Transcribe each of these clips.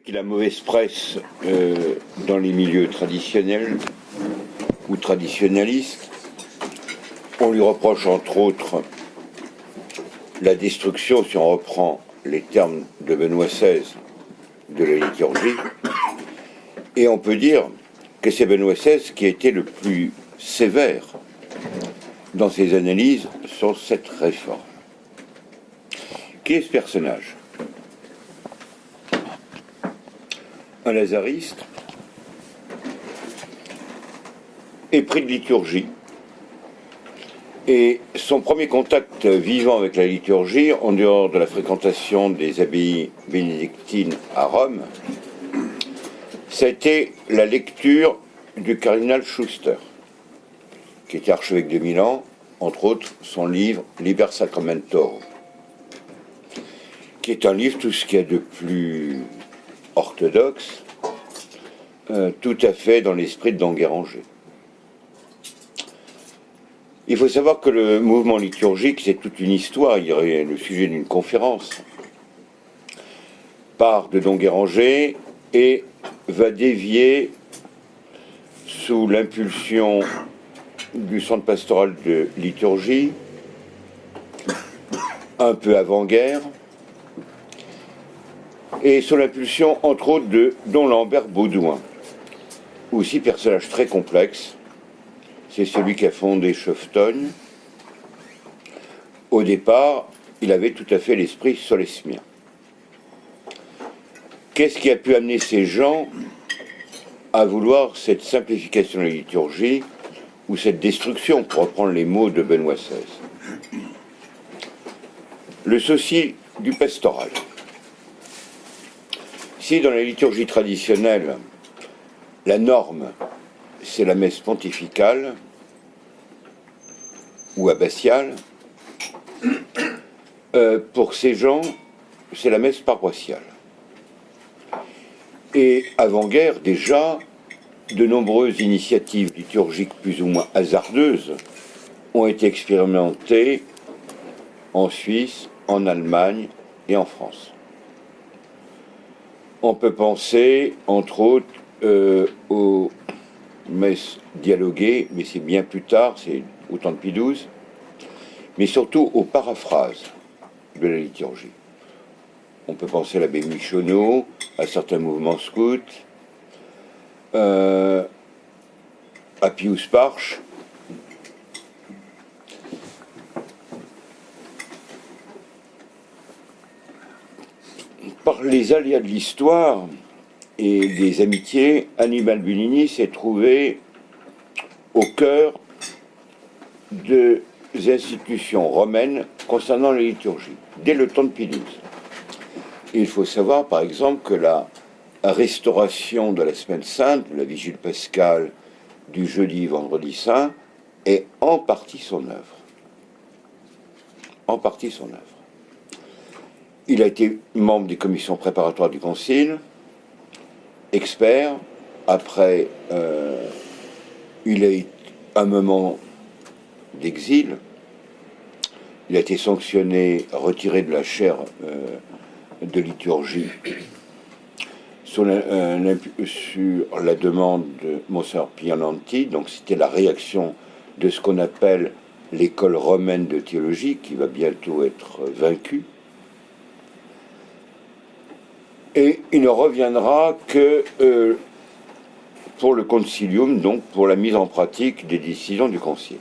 Qu'il a mauvaise presse dans les milieux traditionnels ou traditionnalistes. On lui reproche entre autres la destruction, si on reprend les termes de Benoît XVI, de la liturgie. Et on peut dire que c'est Benoît XVI qui a été le plus sévère dans ses analyses sur cette réforme. Qui est ce personnage ? Un lazariste, épris de liturgie. Et son premier contact vivant avec la liturgie, en dehors de la fréquentation des abbayes bénédictines à Rome, ça a été la lecture du cardinal Schuster, qui était archevêque de Milan, entre autres son livre Liber Sacramentorum, qui est un livre tout ce qu'il y a de plus orthodoxe, tout à fait dans l'esprit de Don Guéranger. Il faut savoir que le mouvement liturgique, c'est toute une histoire, il y aurait le sujet d'une conférence, part de Don Guéranger et va dévier sous l'impulsion du centre pastoral de liturgie, un peu avant-guerre, et sous l'impulsion, entre autres, de Don Lambert Baudouin, aussi personnage très complexe. C'est celui qui a fondé Cheftogne. Au départ, il avait tout à fait l'esprit solesmien. Qu'est-ce qui a pu amener ces gens à vouloir cette simplification de la liturgie ou cette destruction, pour reprendre les mots de Benoît XVI ? Le souci du pastoral. Si dans la liturgie traditionnelle, la norme, c'est la messe pontificale ou abbatiale, pour ces gens, c'est la messe paroissiale. Et avant-guerre, déjà, de nombreuses initiatives liturgiques plus ou moins hasardeuses ont été expérimentées en Suisse, en Allemagne et en France. On peut penser, entre autres, aux messes dialoguées, mais c'est bien plus tard, c'est au temps de Pie XII, mais surtout aux paraphrases de la liturgie. On peut penser à l'abbé Michonneau, à certains mouvements scouts, à Pius Parche. Par les aléas de l'histoire et des amitiés, Annibale Buligny s'est trouvé au cœur des institutions romaines concernant la liturgie, dès le temps de Pie XII. Il faut savoir, par exemple, que la restauration de la Semaine Sainte, de la Vigile pascale, du jeudi, vendredi saint, est en partie son œuvre. En partie son œuvre. Il a été membre des commissions préparatoires du Concile, expert. Après, il a eu un moment d'exil. Il a été sanctionné, retiré de la chaire de liturgie sur la demande de Monseigneur Piananti. Donc c'était la réaction de ce qu'on appelle l'école romaine de théologie, qui va bientôt être vaincue. Et il ne reviendra que pour le concilium, donc pour la mise en pratique des décisions du concile.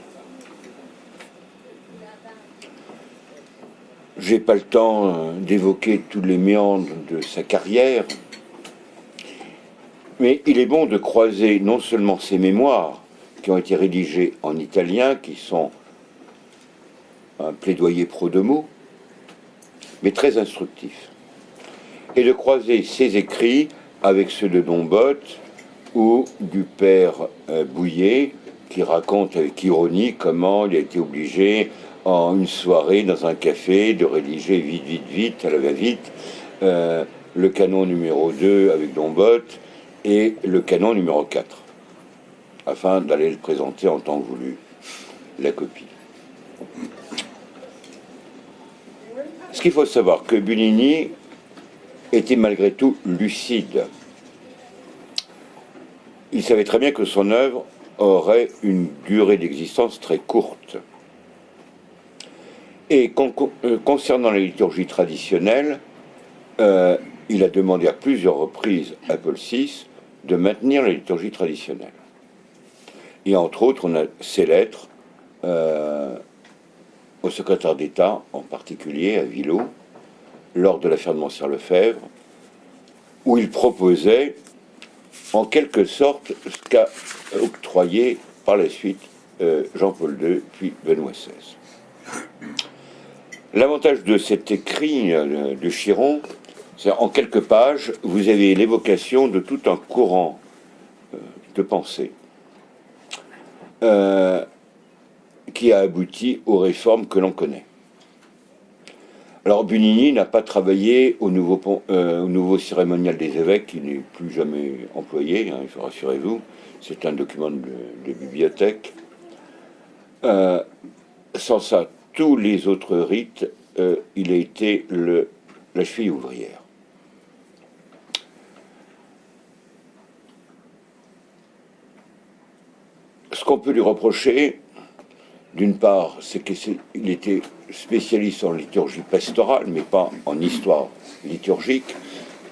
J'ai pas le temps d'évoquer tous les méandres de sa carrière, mais il est bon de croiser non seulement ses mémoires, qui ont été rédigés en italien, qui sont un plaidoyer pro domo, mais très instructifs, et de croiser ses écrits avec ceux de Dombotte ou du père Bouillet, qui raconte avec ironie comment il a été obligé, en une soirée, dans un café, de rédiger vite, à la va-vite, le canon numéro 2 avec Dombotte et le canon numéro 4, afin d'aller le présenter en temps voulu, la copie. Ce qu'il faut savoir, que Buligny était malgré tout lucide. Il savait très bien que son œuvre aurait une durée d'existence très courte. Et concernant la liturgie traditionnelle, il a demandé à plusieurs reprises à Paul VI de maintenir la liturgie traditionnelle. Et entre autres, on a ces lettres au secrétaire d'État, en particulier à Villot, lors de l'affaire de Montserrat-Lefebvre, où il proposait en quelque sorte ce qu'a octroyé par la suite Jean-Paul II, puis Benoît XVI. L'avantage de cet écrit de Chiron, c'est en quelques pages, vous avez l'évocation de tout un courant de pensée qui a abouti aux réformes que l'on connaît. Alors Bunini n'a pas travaillé au nouveau cérémonial des évêques, qui n'est plus jamais employé, hein, rassurez-vous, c'est un document de bibliothèque. Sans ça, tous les autres rites, il a été la cheville ouvrière. Ce qu'on peut lui reprocher, d'une part, c'est qu'il était spécialiste en liturgie pastorale, mais pas en histoire liturgique.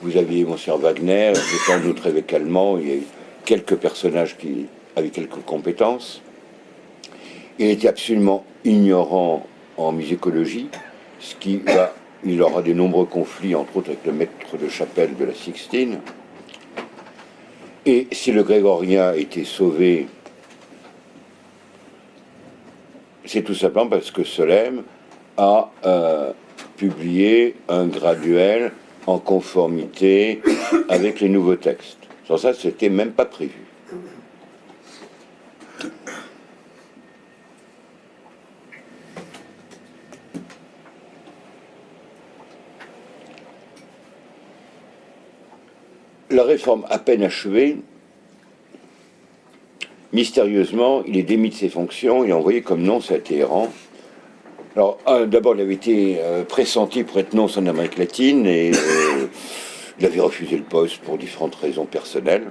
Vous aviez Monsieur Wagner, et tant d'autres évêques allemands, il y a eu quelques personnages qui avaient quelques compétences. Il était absolument ignorant en musicologie, ce qui va, il aura de nombreux conflits, entre autres avec le maître de chapelle de la Sixtine. Et si le grégorien était sauvé, c'est tout simplement parce que Solesme a publié un graduel en conformité avec les nouveaux textes. Sans ça, c'était même pas prévu. La réforme à peine achevée, mystérieusement, il est démis de ses fonctions et envoyé comme nonce à Téhéran. Alors, d'abord, il avait été pressenti pour être nonce en Amérique latine et il avait refusé le poste pour différentes raisons personnelles.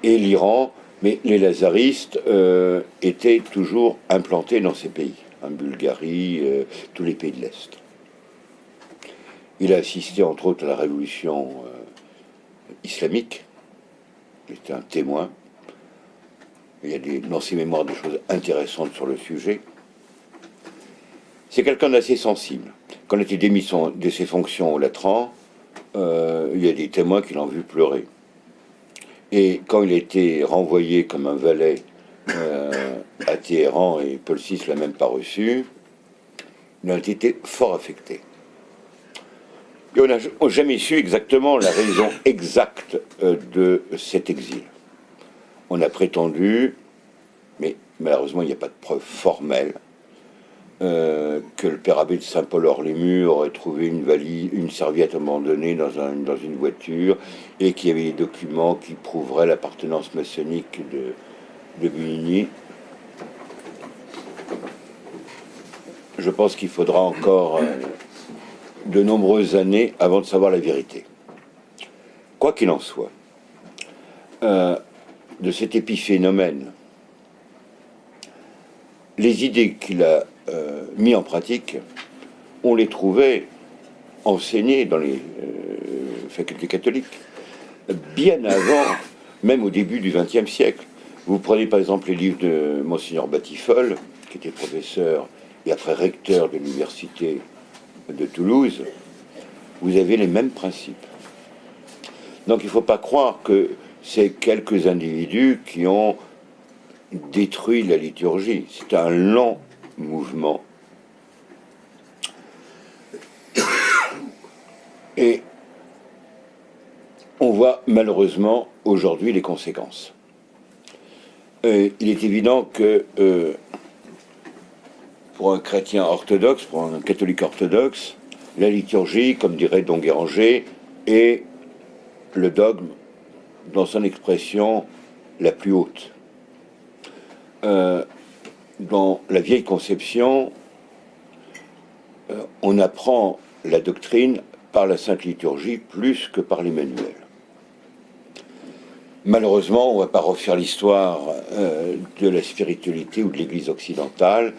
Et l'Iran, mais les lazaristes étaient toujours implantés dans ces pays, en Bulgarie, tous les pays de l'Est. Il a assisté entre autres à la révolution islamique, il était un témoin. Il y a dans ses mémoires des choses intéressantes sur le sujet. C'est quelqu'un d'assez sensible. Quand il était démis de ses fonctions au Latran, il y a des témoins qui l'ont vu pleurer. Et quand il a été renvoyé comme un valet à Téhéran, et Paul VI l'a même pas reçu, il a été fort affecté. Et on n'a jamais su exactement la raison exacte de cet exil. On a prétendu, mais malheureusement il n'y a pas de preuve formelle, que le père abbé de Saint-Paul-Hors-les-Murs aurait trouvé une serviette abandonnée dans une voiture et qu'il y avait des documents qui prouveraient l'appartenance maçonnique de Bunini. Je pense qu'il faudra encore de nombreuses années avant de savoir la vérité. Quoi qu'il en soit, de cet épiphénomène, les idées qu'il a mis en pratique, on les trouvait enseignées dans les facultés catholiques, bien avant, même au début du XXe siècle. Vous prenez par exemple les livres de Monseigneur Batifol, qui était professeur et après recteur de l'université de Toulouse, vous avez les mêmes principes. Donc il ne faut pas croire que c'est quelques individus qui ont détruit la liturgie. C'est un lent mouvement. Et on voit malheureusement aujourd'hui les conséquences. Il est évident que pour un chrétien orthodoxe, pour un catholique orthodoxe, la liturgie, comme dirait Don Guéranger, est le dogme dans son expression la plus haute. Dans la vieille conception, on apprend la doctrine par la Sainte Liturgie plus que par les manuels. Malheureusement, on ne va pas refaire l'histoire de la spiritualité ou de l'Église occidentale.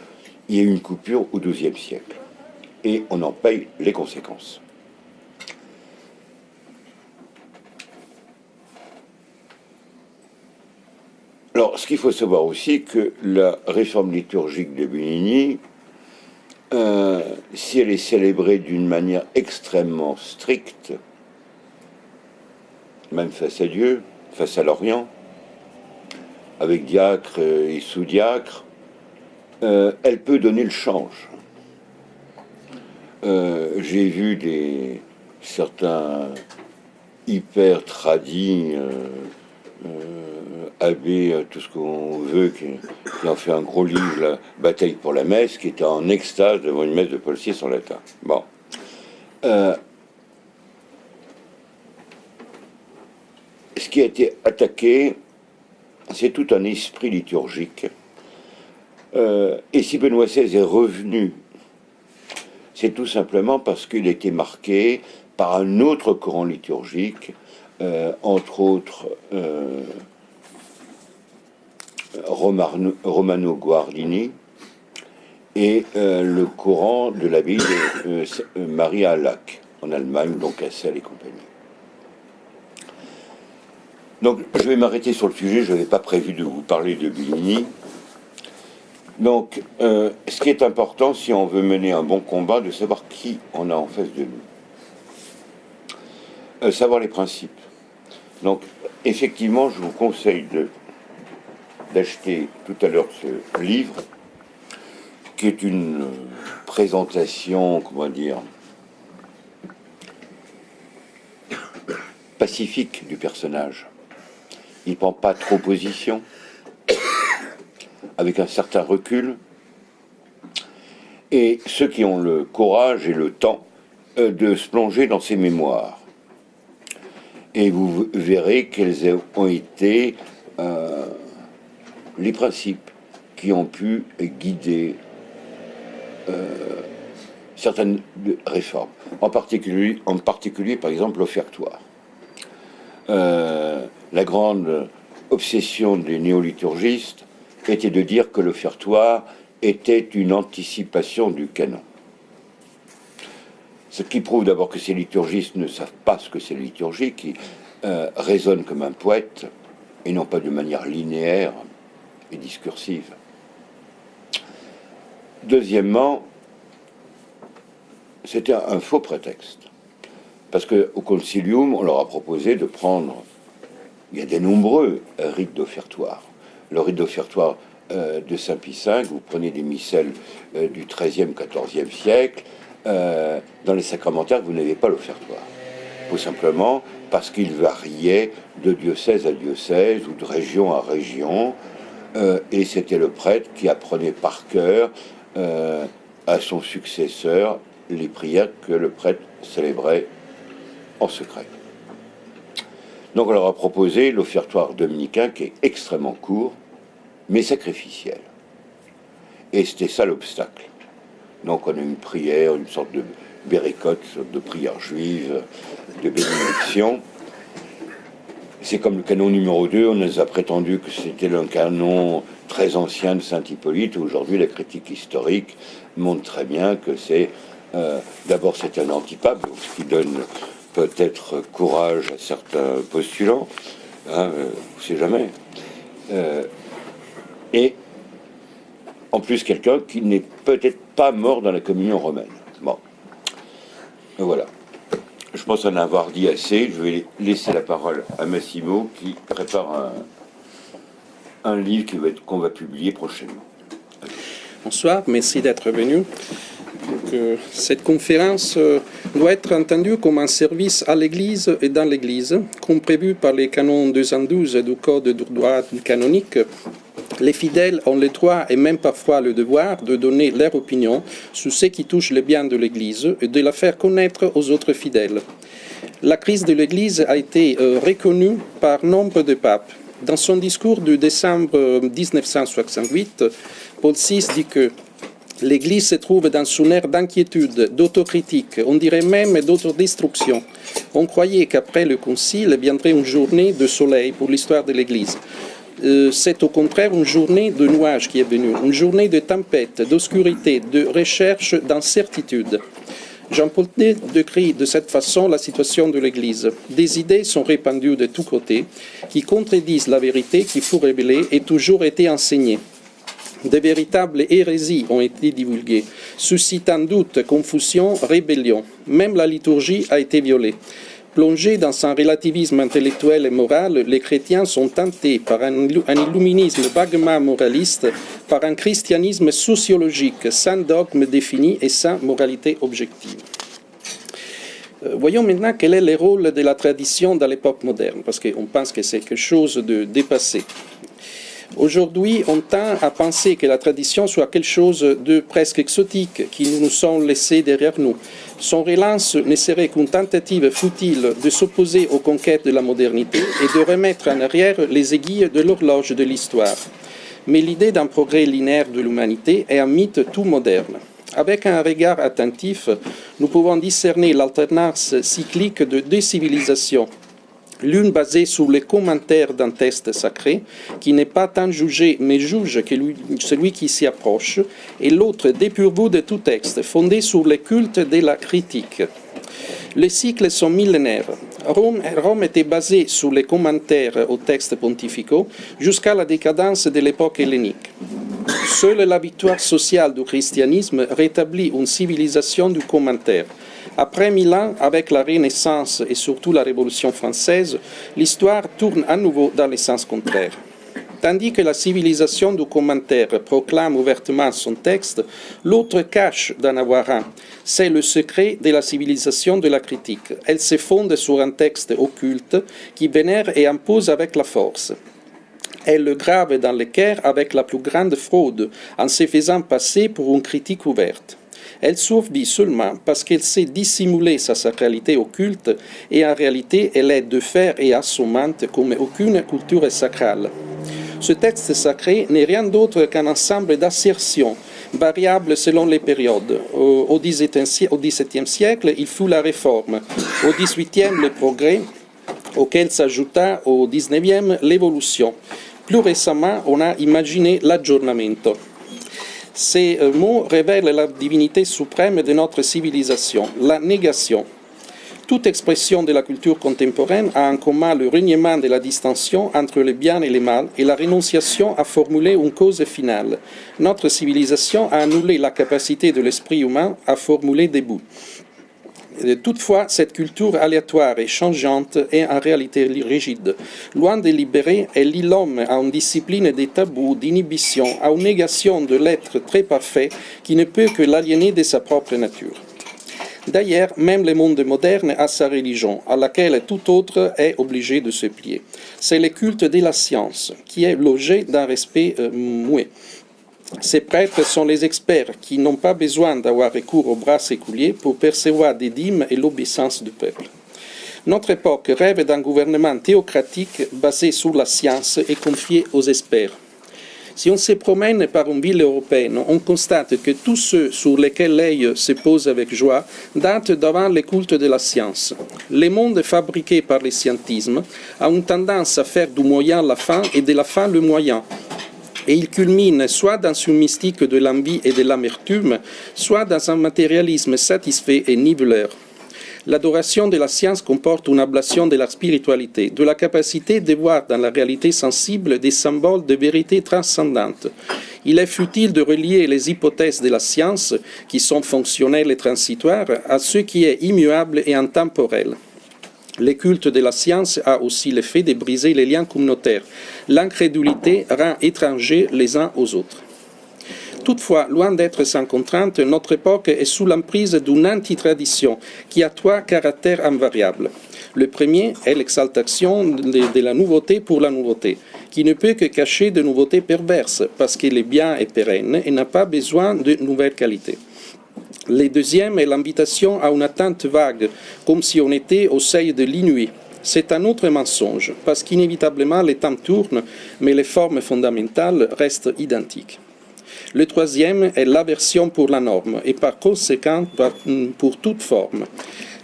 Il y a eu une coupure au XIIe siècle. Et on en paye les conséquences. Alors, ce qu'il faut savoir aussi, que la réforme liturgique de Bunini, si elle est célébrée d'une manière extrêmement stricte, même face à Dieu, face à l'Orient, avec diacre et sous-diacre, elle peut donner le change. J'ai vu certains hyper tradis, abbés, tout ce qu'on veut, qui ont fait un gros livre, la Bataille pour la messe, qui était en extase devant une messe de Paul VI en latin. Bon. Ce qui a été attaqué, c'est tout un esprit liturgique. Et si Benoît XVI est revenu, c'est tout simplement parce qu'il était marqué par un autre courant liturgique, entre autres Romano Guardini et le courant de l'abbaye de Maria Lac en Allemagne, donc à Celle et compagnie. Donc je vais m'arrêter sur le sujet, je n'avais pas prévu de vous parler de Bunini. Donc ce qui est important, si on veut mener un bon combat, de savoir qui on a en face de nous. Savoir les principes. Donc effectivement, je vous conseille d'acheter tout à l'heure ce livre, qui est une présentation, comment dire, pacifique du personnage. Il ne prend pas trop position, avec un certain recul. Et ceux qui ont le courage et le temps de se plonger dans ses mémoires. Et vous verrez quels ont été les principes qui ont pu guider certaines réformes. En particulier, par exemple, l'offertoire. La grande obsession des néoliturgistes était de dire que l'offertoire était une anticipation du canon. Ce qui prouve d'abord que ces liturgistes ne savent pas ce que c'est la liturgie, qui raisonnent comme un poète, et non pas de manière linéaire et discursive. Deuxièmement, c'était un faux prétexte. Parce qu'au Concilium, on leur a proposé de prendre... Il y a des nombreux rites d'offertoire. Le rite d'offertoire de Saint-Pie V, vous prenez des missels du XIIIe, XIVe siècle, dans les sacramentaires, vous n'avez pas l'offertoire. Tout simplement parce qu'il variait de diocèse à diocèse ou de région à région, et c'était le prêtre qui apprenait par cœur à son successeur les prières que le prêtre célébrait en secret. Donc on leur a proposé l'offertoire dominicain, qui est extrêmement court, mais sacrificiel. Et c'était ça l'obstacle. Donc on a une prière, une sorte de bérécote, une sorte de prière juive, de bénédiction. C'est comme le canon numéro 2, on nous a prétendu que c'était un canon très ancien de Saint-Hippolyte. Aujourd'hui, la critique historique montre très bien que c'est... d'abord, c'est un antipape, ce qui donne peut-être courage à certains postulants, hein, on ne sait jamais. Et en plus, quelqu'un qui n'est peut-être pas mort dans la communion romaine. Bon, voilà. Je pense en avoir dit assez. Je vais laisser la parole à Massimo, qui prépare un livre qu'on va publier prochainement. Bonsoir, merci d'être venu. Donc, cette conférence doit être entendue comme un service à l'Église et dans l'Église, comme prévu par les canons 212 du Code de droit canonique. Les fidèles ont le droit et même parfois le devoir de donner leur opinion sur ce qui touche le bien de l'Église et de la faire connaître aux autres fidèles. La crise de l'Église a été reconnue par nombre de papes. Dans son discours de décembre 1968, Paul VI dit que L'Église se trouve dans une ère d'inquiétude, d'autocritique, on dirait même d'autodestruction. On croyait qu'après le Concile viendrait une journée de soleil pour l'histoire de l'Église. C'est au contraire une journée de nuages qui est venue, une journée de tempête, d'obscurité, de recherche, d'incertitude. Jean-Paul II décrit de cette façon la situation de l'Église. Des idées sont répandues de tous côtés qui contredisent la vérité qui fut révélée et toujours été enseignée. De véritables hérésies ont été divulguées, suscitant doute, confusion, rébellion. Même la liturgie a été violée. Plongés dans un relativisme intellectuel et moral, les chrétiens sont tentés par un illuminisme vaguement moraliste, par un christianisme sociologique, sans dogme défini et sans moralité objective. Voyons maintenant quel est le rôle de la tradition dans l'époque moderne, parce qu'on pense que c'est quelque chose de dépassé. Aujourd'hui, on tend à penser que la tradition soit quelque chose de presque exotique, qui nous sont laissés derrière nous. Son relance ne serait qu'une tentative futile de s'opposer aux conquêtes de la modernité et de remettre en arrière les aiguilles de l'horloge de l'histoire. Mais l'idée d'un progrès linéaire de l'humanité est un mythe tout moderne. Avec un regard attentif, nous pouvons discerner l'alternance cyclique de deux civilisations. L'une basée sur les commentaires d'un texte sacré, qui n'est pas tant jugé, mais juge que celui qui s'y approche, et l'autre dépourvue de tout texte, fondée sur le culte de la critique. Les cycles sont millénaires. Rome était basée sur les commentaires aux textes pontificaux jusqu'à la décadence de l'époque hellénique. Seule la victoire sociale du christianisme rétablit une civilisation du commentaire. Après 1000 ans, avec la Renaissance et surtout la Révolution française, l'histoire tourne à nouveau dans le sens contraire. Tandis que la civilisation du commentaire proclame ouvertement son texte, l'autre cache d'en avoir un. C'est le secret de la civilisation de la critique. Elle se fonde sur un texte occulte qui vénère et impose avec la force. Elle le grave dans le cœur avec la plus grande fraude, en se faisant passer pour une critique ouverte. Elle survit seulement parce qu'elle sait dissimuler sa sacralité occulte et en réalité elle est de fer et assommante comme aucune culture sacrale. Ce texte sacré n'est rien d'autre qu'un ensemble d'assertions, variables selon les périodes. Au XVIIe siècle, il fut la réforme. Au XVIIIe, le progrès, auquel s'ajouta au XIXe l'évolution. Plus récemment, on a imaginé l'aggiornamento. Ces mots révèlent la divinité suprême de notre civilisation, la négation. Toute expression de la culture contemporaine a en commun le reniement de la distinction entre le bien et le mal et la renonciation à formuler une cause finale. Notre civilisation a annulé la capacité de l'esprit humain à formuler des buts. Toutefois, cette culture aléatoire et changeante est en réalité rigide. Loin de libérer, elle lie l'homme à une discipline des tabous, d'inhibition, à une négation de l'être très parfait qui ne peut que l'aliéner de sa propre nature. D'ailleurs, même le monde moderne a sa religion, à laquelle tout autre est obligé de se plier. C'est le culte de la science, qui est logé d'un respect muet. Ces prêtres sont les experts qui n'ont pas besoin d'avoir recours aux bras séculiers pour percevoir des dîmes et l'obéissance du peuple. Notre époque rêve d'un gouvernement théocratique basé sur la science et confié aux experts. Si on se promène par une ville européenne, on constate que tous ceux sur lesquels l'œil se pose avec joie datent d'avant le culte de la science. Le monde fabriqué par le scientisme a une tendance à faire du moyen la fin et de la fin le moyen. Et il culmine soit dans une mystique de l'envie et de l'amertume, soit dans un matérialisme satisfait et niveleur. L'adoration de la science comporte une ablation de la spiritualité, de la capacité de voir dans la réalité sensible des symboles de vérité transcendante. Il est futile de relier les hypothèses de la science, qui sont fonctionnelles et transitoires, à ce qui est immuable et intemporel. Le culte de la science a aussi l'effet de briser les liens communautaires. L'incrédulité rend étrangers les uns aux autres. Toutefois, loin d'être sans contrainte, notre époque est sous l'emprise d'une anti-tradition qui a trois caractères invariables. Le premier est l'exaltation de la nouveauté pour la nouveauté, qui ne peut que cacher de nouveautés perverses, parce que le bien est pérenne et n'a pas besoin de nouvelles qualités. Le deuxième est l'invitation à une attente vague, comme si on était au seuil de l'inouï. C'est un autre mensonge, parce qu'inévitablement les temps tournent, mais les formes fondamentales restent identiques. Le troisième est l'aversion pour la norme et par conséquent pour toute forme.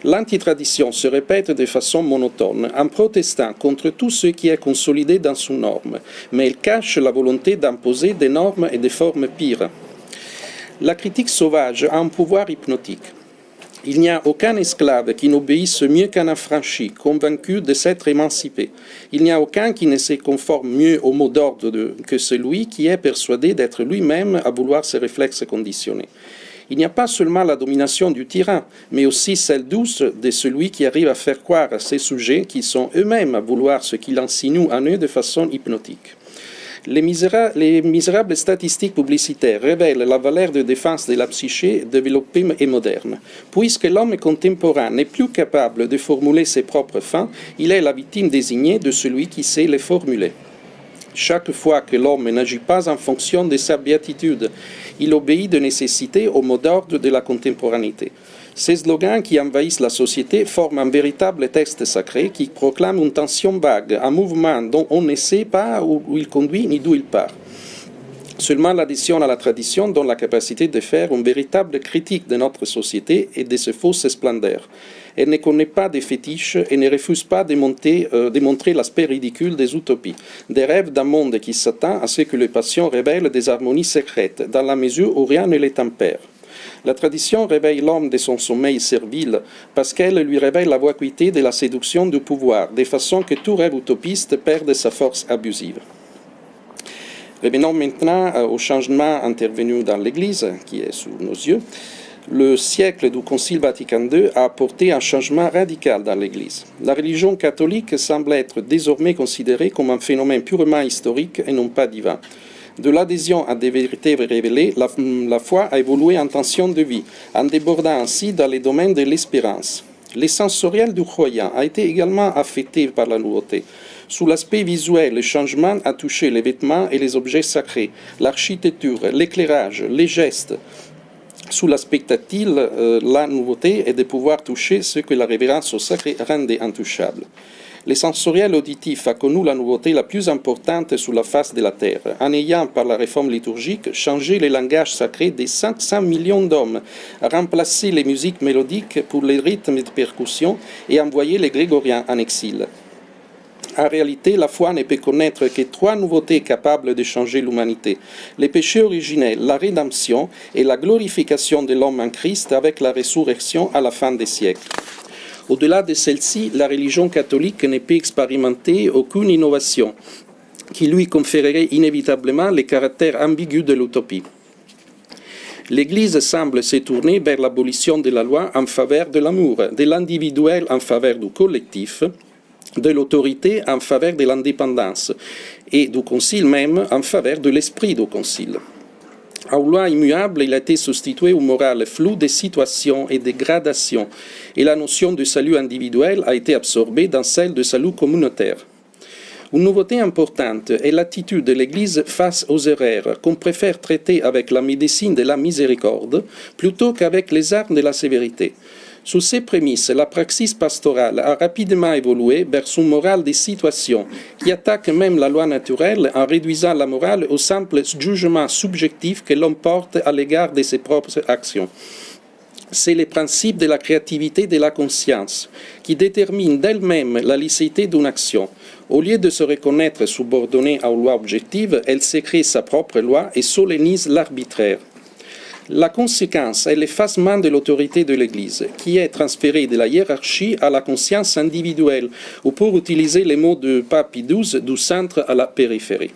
L'antitradition se répète de façon monotone en protestant contre tout ce qui est consolidé dans son norme, mais elle cache la volonté d'imposer des normes et des formes pires. La critique sauvage a un pouvoir hypnotique. Il n'y a aucun esclave qui n'obéisse mieux qu'un affranchi, convaincu de s'être émancipé. Il n'y a aucun qui ne se conforme mieux au mot d'ordre que celui qui est persuadé d'être lui-même à vouloir ses réflexes conditionnés. Il n'y a pas seulement la domination du tyran, mais aussi celle douce de celui qui arrive à faire croire à ses sujets qu'ils sont eux-mêmes à vouloir ce qu'il insinue en eux de façon hypnotique. Les misérables statistiques publicitaires révèlent la valeur de défense de la psyché développée et moderne. Puisque l'homme contemporain n'est plus capable de formuler ses propres fins, il est la victime désignée de celui qui sait les formuler. Chaque fois que l'homme n'agit pas en fonction de sa béatitude, il obéit de nécessité au mot d'ordre de la contemporanéité. Ces slogans qui envahissent la société forment un véritable texte sacré qui proclame une tension vague, un mouvement dont on ne sait pas où il conduit ni d'où il part. Seulement l'adhésion à la tradition donne la capacité de faire une véritable critique de notre société et de ses fausses splendeurs. Elle ne connaît pas des fétiches et ne refuse pas de montrer l'aspect ridicule des utopies, des rêves d'un monde qui s'attend à ce que les passions révèlent des harmonies secrètes, dans la mesure où rien ne les tempère. La tradition réveille l'homme de son sommeil servile parce qu'elle lui révèle la vacuité de la séduction du pouvoir, de façon que tout rêve utopiste perde sa force abusive. Revenons maintenant au changement intervenu dans l'Église, qui est sous nos yeux. Le siècle du Concile Vatican II a apporté un changement radical dans l'Église. La religion catholique semble être désormais considérée comme un phénomène purement historique et non pas divin. De l'adhésion à des vérités révélées, la foi a évolué en tension de vie, en débordant ainsi dans les domaines de l'espérance. L'essentiel du croyant a été également affecté par la nouveauté. Sous l'aspect visuel, le changement a touché les vêtements et les objets sacrés, l'architecture, l'éclairage, les gestes. Sous l'aspect tactile, la nouveauté est de pouvoir toucher ce que la révérence au sacré rendait intouchable. Le sensoriel auditif a connu la nouveauté la plus importante sur la face de la Terre, en ayant, par la réforme liturgique, changé le langage sacré des 500 millions d'hommes, remplacé les musiques mélodiques pour les rythmes de percussion et envoyé les grégoriens en exil. En réalité, la foi ne peut connaître que trois nouveautés capables de changer l'humanité: les péchés originels, la rédemption et la glorification de l'homme en Christ avec la résurrection à la fin des siècles. Au-delà de celle-ci, la religion catholique ne peut expérimenter aucune innovation qui lui conférerait inévitablement le caractère ambigu de l'utopie. L'Église semble se tourner vers l'abolition de la loi en faveur de l'amour, de l'individuel en faveur du collectif, de l'autorité en faveur de l'indépendance et du Concile même en faveur de l'esprit du Concile. En loi immuable, il a été substitué aux morales floues des situations et des gradations, et la notion de salut individuel a été absorbée dans celle de salut communautaire. Une nouveauté importante est l'attitude de l'Église face aux erreurs, qu'on préfère traiter avec la médecine de la miséricorde plutôt qu'avec les armes de la sévérité. Sous ces prémices, la praxis pastorale a rapidement évolué vers une morale des situations qui attaque même la loi naturelle en réduisant la morale au simple jugement subjectif que l'homme porte à l'égard de ses propres actions. C'est le principe de la créativité de la conscience qui détermine d'elle-même la licéité d'une action. Au lieu de se reconnaître subordonnée aux lois objectives, elle se crée sa propre loi et solennise l'arbitraire. La conséquence est l'effacement de l'autorité de l'Église, qui est transférée de la hiérarchie à la conscience individuelle, ou pour utiliser les mots de Pape XII, du centre à la périphérie.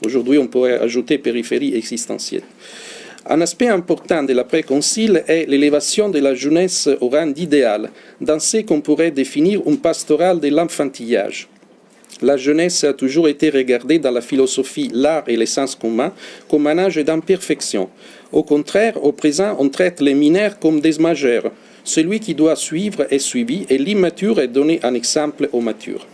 Aujourd'hui, on pourrait ajouter périphérie existentielle. Un aspect important de l'après-concile est l'élévation de la jeunesse au rang d'idéal, dans ce qu'on pourrait définir une pastorale de l'enfantillage. La jeunesse a toujours été regardée dans la philosophie, l'art et les sens communs comme un âge d'imperfection. Au contraire, au présent, on traite les mineurs comme des majeurs. Celui qui doit suivre est suivi et l'immature est donné en exemple aux matures.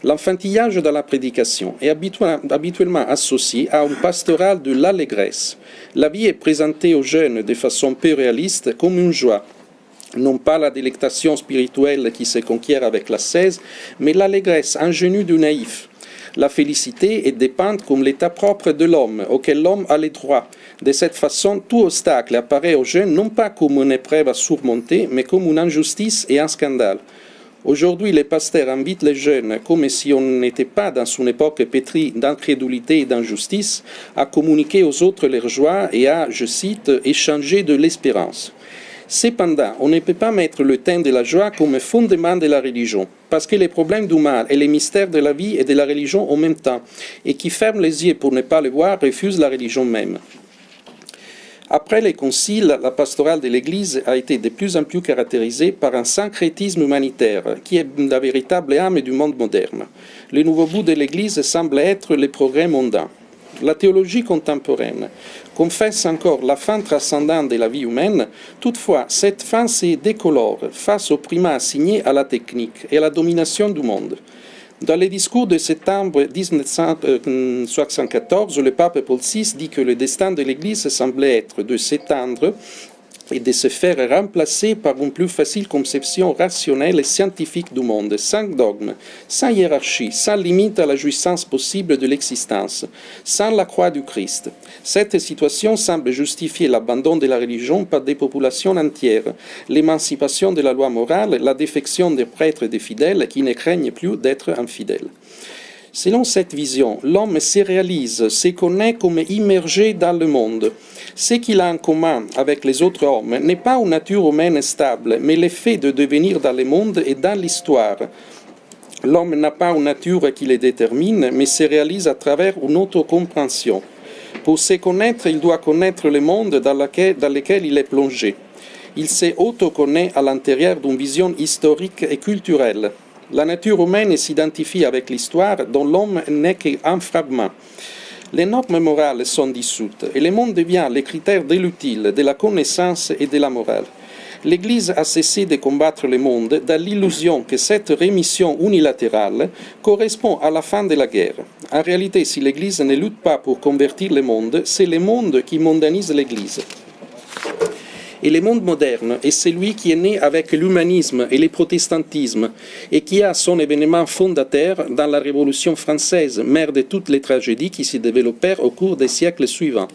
L'enfantillage dans la prédication est habituellement associé à une pastorale de l'allégresse. La vie est présentée aux jeunes de façon peu réaliste comme une joie. Non pas la délectation spirituelle qui se conquiert avec l'ascèse, mais l'allégresse ingénue du naïf. La félicité est dépeinte comme l'état propre de l'homme, auquel l'homme a les droits. De cette façon, tout obstacle apparaît aux jeunes non pas comme une épreuve à surmonter, mais comme une injustice et un scandale. Aujourd'hui, les pasteurs invitent les jeunes, comme si on n'était pas dans une époque pétrie d'incrédulité et d'injustice, à communiquer aux autres leur joie et à, je cite, échanger de l'espérance. Cependant, on ne peut pas mettre le thème de la joie comme fondement de la religion, parce que les problèmes du mal et les mystères de la vie et de la religion en même temps, et qui ferment les yeux pour ne pas le voir, refusent la religion même. Après les conciles, la pastorale de l'Église a été de plus en plus caractérisée par un syncrétisme humanitaire, qui est la véritable âme du monde moderne. Le nouveau but de l'Église semble être le progrès mondain. La théologie contemporaine confesse encore la fin transcendante de la vie humaine, toutefois cette fin se décolore face au primat assigné à la technique et à la domination du monde. Dans les discours de septembre 1974, le pape Paul VI dit que le destin de l'Église semblait être de s'étendre et de se faire remplacer par une plus facile conception rationnelle et scientifique du monde, sans dogme, sans hiérarchie, sans limite à la jouissance possible de l'existence, sans la croix du Christ. Cette situation semble justifier l'abandon de la religion par des populations entières, l'émancipation de la loi morale, la défection des prêtres et des fidèles qui ne craignent plus d'être infidèles. Selon cette vision, l'homme se réalise, se connaît comme immergé dans le monde. Ce qu'il a en commun avec les autres hommes n'est pas une nature humaine stable, mais le fait de devenir dans le monde et dans l'histoire. L'homme n'a pas une nature qui le détermine, mais se réalise à travers une autocompréhension. Pour se connaître, il doit connaître le monde dans lequel il est plongé. Il se autoconnaît à l'intérieur d'une vision historique et culturelle. La nature humaine s'identifie avec l'histoire dont l'homme n'est qu'un fragment. Les normes morales sont dissoutes et le monde devient le critère de l'utile, de la connaissance et de la morale. L'Église a cessé de combattre le monde dans l'illusion que cette rémission unilatérale correspond à la fin de la guerre. En réalité, si l'Église ne lutte pas pour convertir le monde, c'est le monde qui mondanise l'Église. Et le monde moderne est celui qui est né avec l'humanisme et le protestantisme et qui a son événement fondateur dans la Révolution française, mère de toutes les tragédies qui se développèrent au cours des siècles suivants.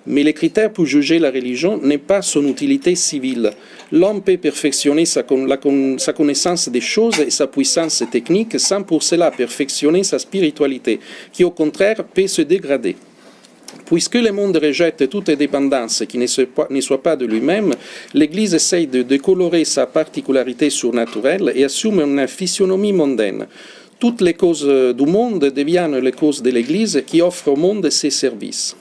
Mais le critère pour juger la religion n'est pas son utilité civile. L'homme peut perfectionner sa connaissance des choses et sa puissance technique sans pour cela perfectionner sa spiritualité, qui au contraire peut se dégrader. Puisque le monde rejette toute dépendance qui ne soit pas de lui-même, l'Église essaye de décolorer sa particularité surnaturelle et assume une physionomie mondaine. Toutes les causes du monde deviennent les causes de l'Église qui offre au monde ses services.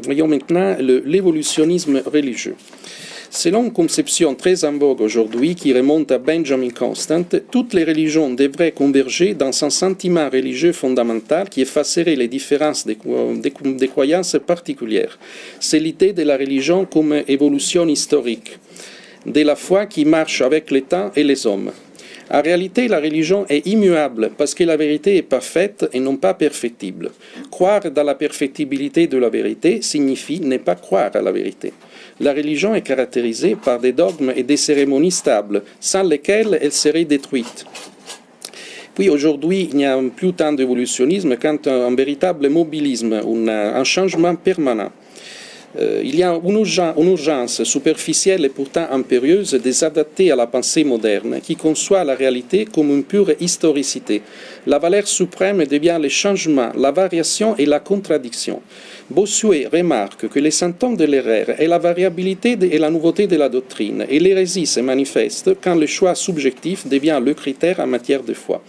Voyons maintenant l'évolutionnisme religieux. Selon une conception très en vogue aujourd'hui qui remonte à Benjamin Constant, toutes les religions devraient converger dans un sentiment religieux fondamental qui effacerait les différences des croyances particulières. C'est l'idée de la religion comme évolution historique, de la foi qui marche avec le temps et les hommes. En réalité, la religion est immuable parce que la vérité est parfaite et non pas perfectible. Croire dans la perfectibilité de la vérité signifie ne pas croire à la vérité. La religion est caractérisée par des dogmes et des cérémonies stables, sans lesquelles elle serait détruite. Puis aujourd'hui, il n'y a plus tant d'évolutionnisme qu'un véritable mobilisme, un changement permanent. Il y a une urgence superficielle et pourtant impérieuse de s'adapter à la pensée moderne qui conçoit la réalité comme une pure historicité. La valeur suprême devient le changement, la variation et la contradiction. Bossuet remarque que les symptômes de l'erreur est la variabilité et la nouveauté de la doctrine, et l'hérésie se manifeste quand le choix subjectif devient le critère en matière de foi.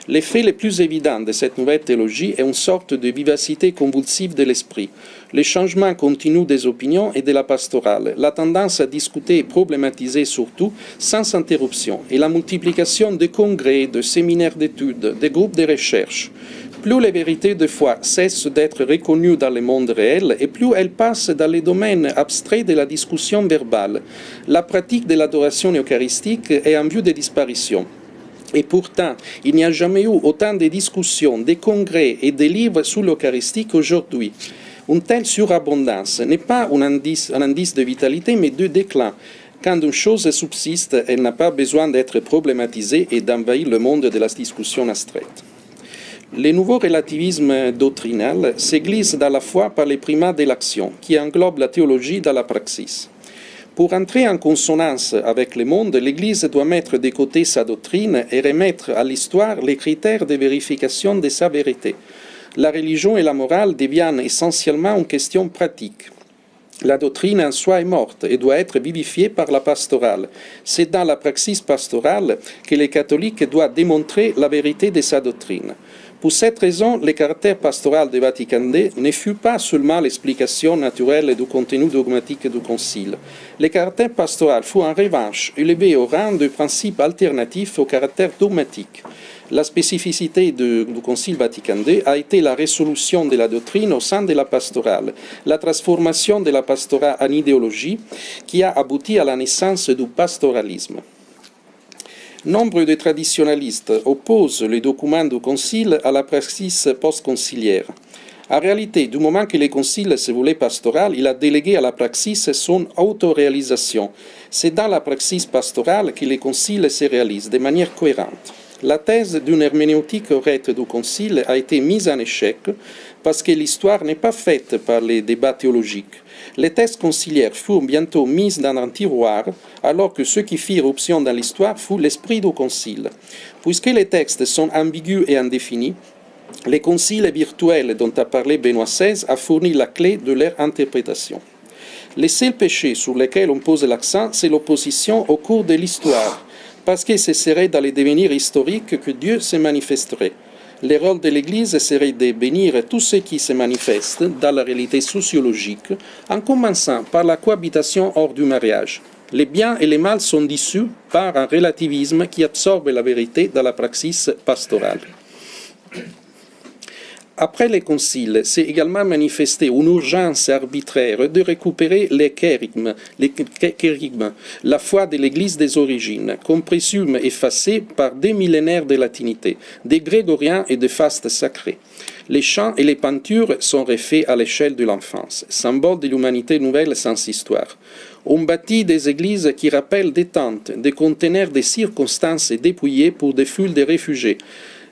L'effet le plus évident de cette nouvelle théologie est une sorte de vivacité convulsive de l'esprit, le changement continu des opinions et de la pastorale, la tendance à discuter et problématiser surtout sans interruption, et la multiplication de congrès, de séminaires d'études, de groupes de recherche. Plus les vérités de foi cessent d'être reconnues dans le monde réel et plus elles passent dans les domaines abstraits de la discussion verbale. La pratique de l'adoration eucharistique est en vue de disparition. Et pourtant, il n'y a jamais eu autant de discussions, de congrès et de livres sur l'Eucharistie qu'aujourd'hui. Une telle surabondance n'est pas un indice de vitalité, mais de déclin. Quand une chose subsiste, elle n'a pas besoin d'être problématisée et d'envahir le monde de la discussion abstraite. Le nouveau relativisme doctrinal se glisse dans la foi par les primats de l'action, qui englobe la théologie dans la praxis. Pour entrer en consonance avec le monde, l'Église doit mettre de côté sa doctrine et remettre à l'histoire les critères de vérification de sa vérité. La religion et la morale deviennent essentiellement une question pratique. La doctrine en soi est morte et doit être vivifiée par la pastorale. C'est dans la praxis pastorale que les catholiques doivent démontrer la vérité de sa doctrine. Pour cette raison, le caractère pastoral de Vatican II ne fut pas seulement l'explication naturelle du contenu dogmatique du Concile. Le caractère pastoral fut en revanche élevé au rang de principe alternatif au caractère dogmatique. La spécificité du Concile Vatican II a été la résolution de la doctrine au sein de la pastorale, la transformation de la pastorale en idéologie qui a abouti à la naissance du pastoralisme. Nombre de traditionalistes opposent les documents du Concile à la praxis post-conciliaire. En réalité, du moment que le Concile se voulait pastoral, il a délégué à la praxis son autoréalisation. C'est dans la praxis pastorale que le Concile se réalise de manière cohérente. La thèse d'une herméneutique correcte du Concile a été mise en échec parce que l'histoire n'est pas faite par les débats théologiques. Les thèses conciliaires furent bientôt mises dans un tiroir, alors que ce qui fit éruption dans l'histoire fut l'esprit du Concile. Puisque les textes sont ambigus et indéfinis, le Concile virtuel dont a parlé Benoît XVI a fourni la clé de leur interprétation. Le seul péché sur lequel on pose l'accent, c'est l'opposition au cours de l'histoire, parce que ce serait dans les devenirs historiques que Dieu se manifesterait. Le rôle de l'Église serait de bénir tout ce qui se manifeste dans la réalité sociologique, en commençant par la cohabitation hors du mariage. Les biens et les mal sont dissous par un relativisme qui absorbe la vérité dans la praxis pastorale. Après les conciles, s'est également manifestée une urgence arbitraire de récupérer les kérigmes, la foi de l'Église des origines, qu'on présume effacée par des millénaires de latinité, des grégoriens et des fastes sacrés. Les chants et les peintures sont refaits à l'échelle de l'enfance, symbole de l'humanité nouvelle sans histoire. On bâtit des églises qui rappellent des tentes, des conteneurs de circonstances dépouillées pour des foules de réfugiés.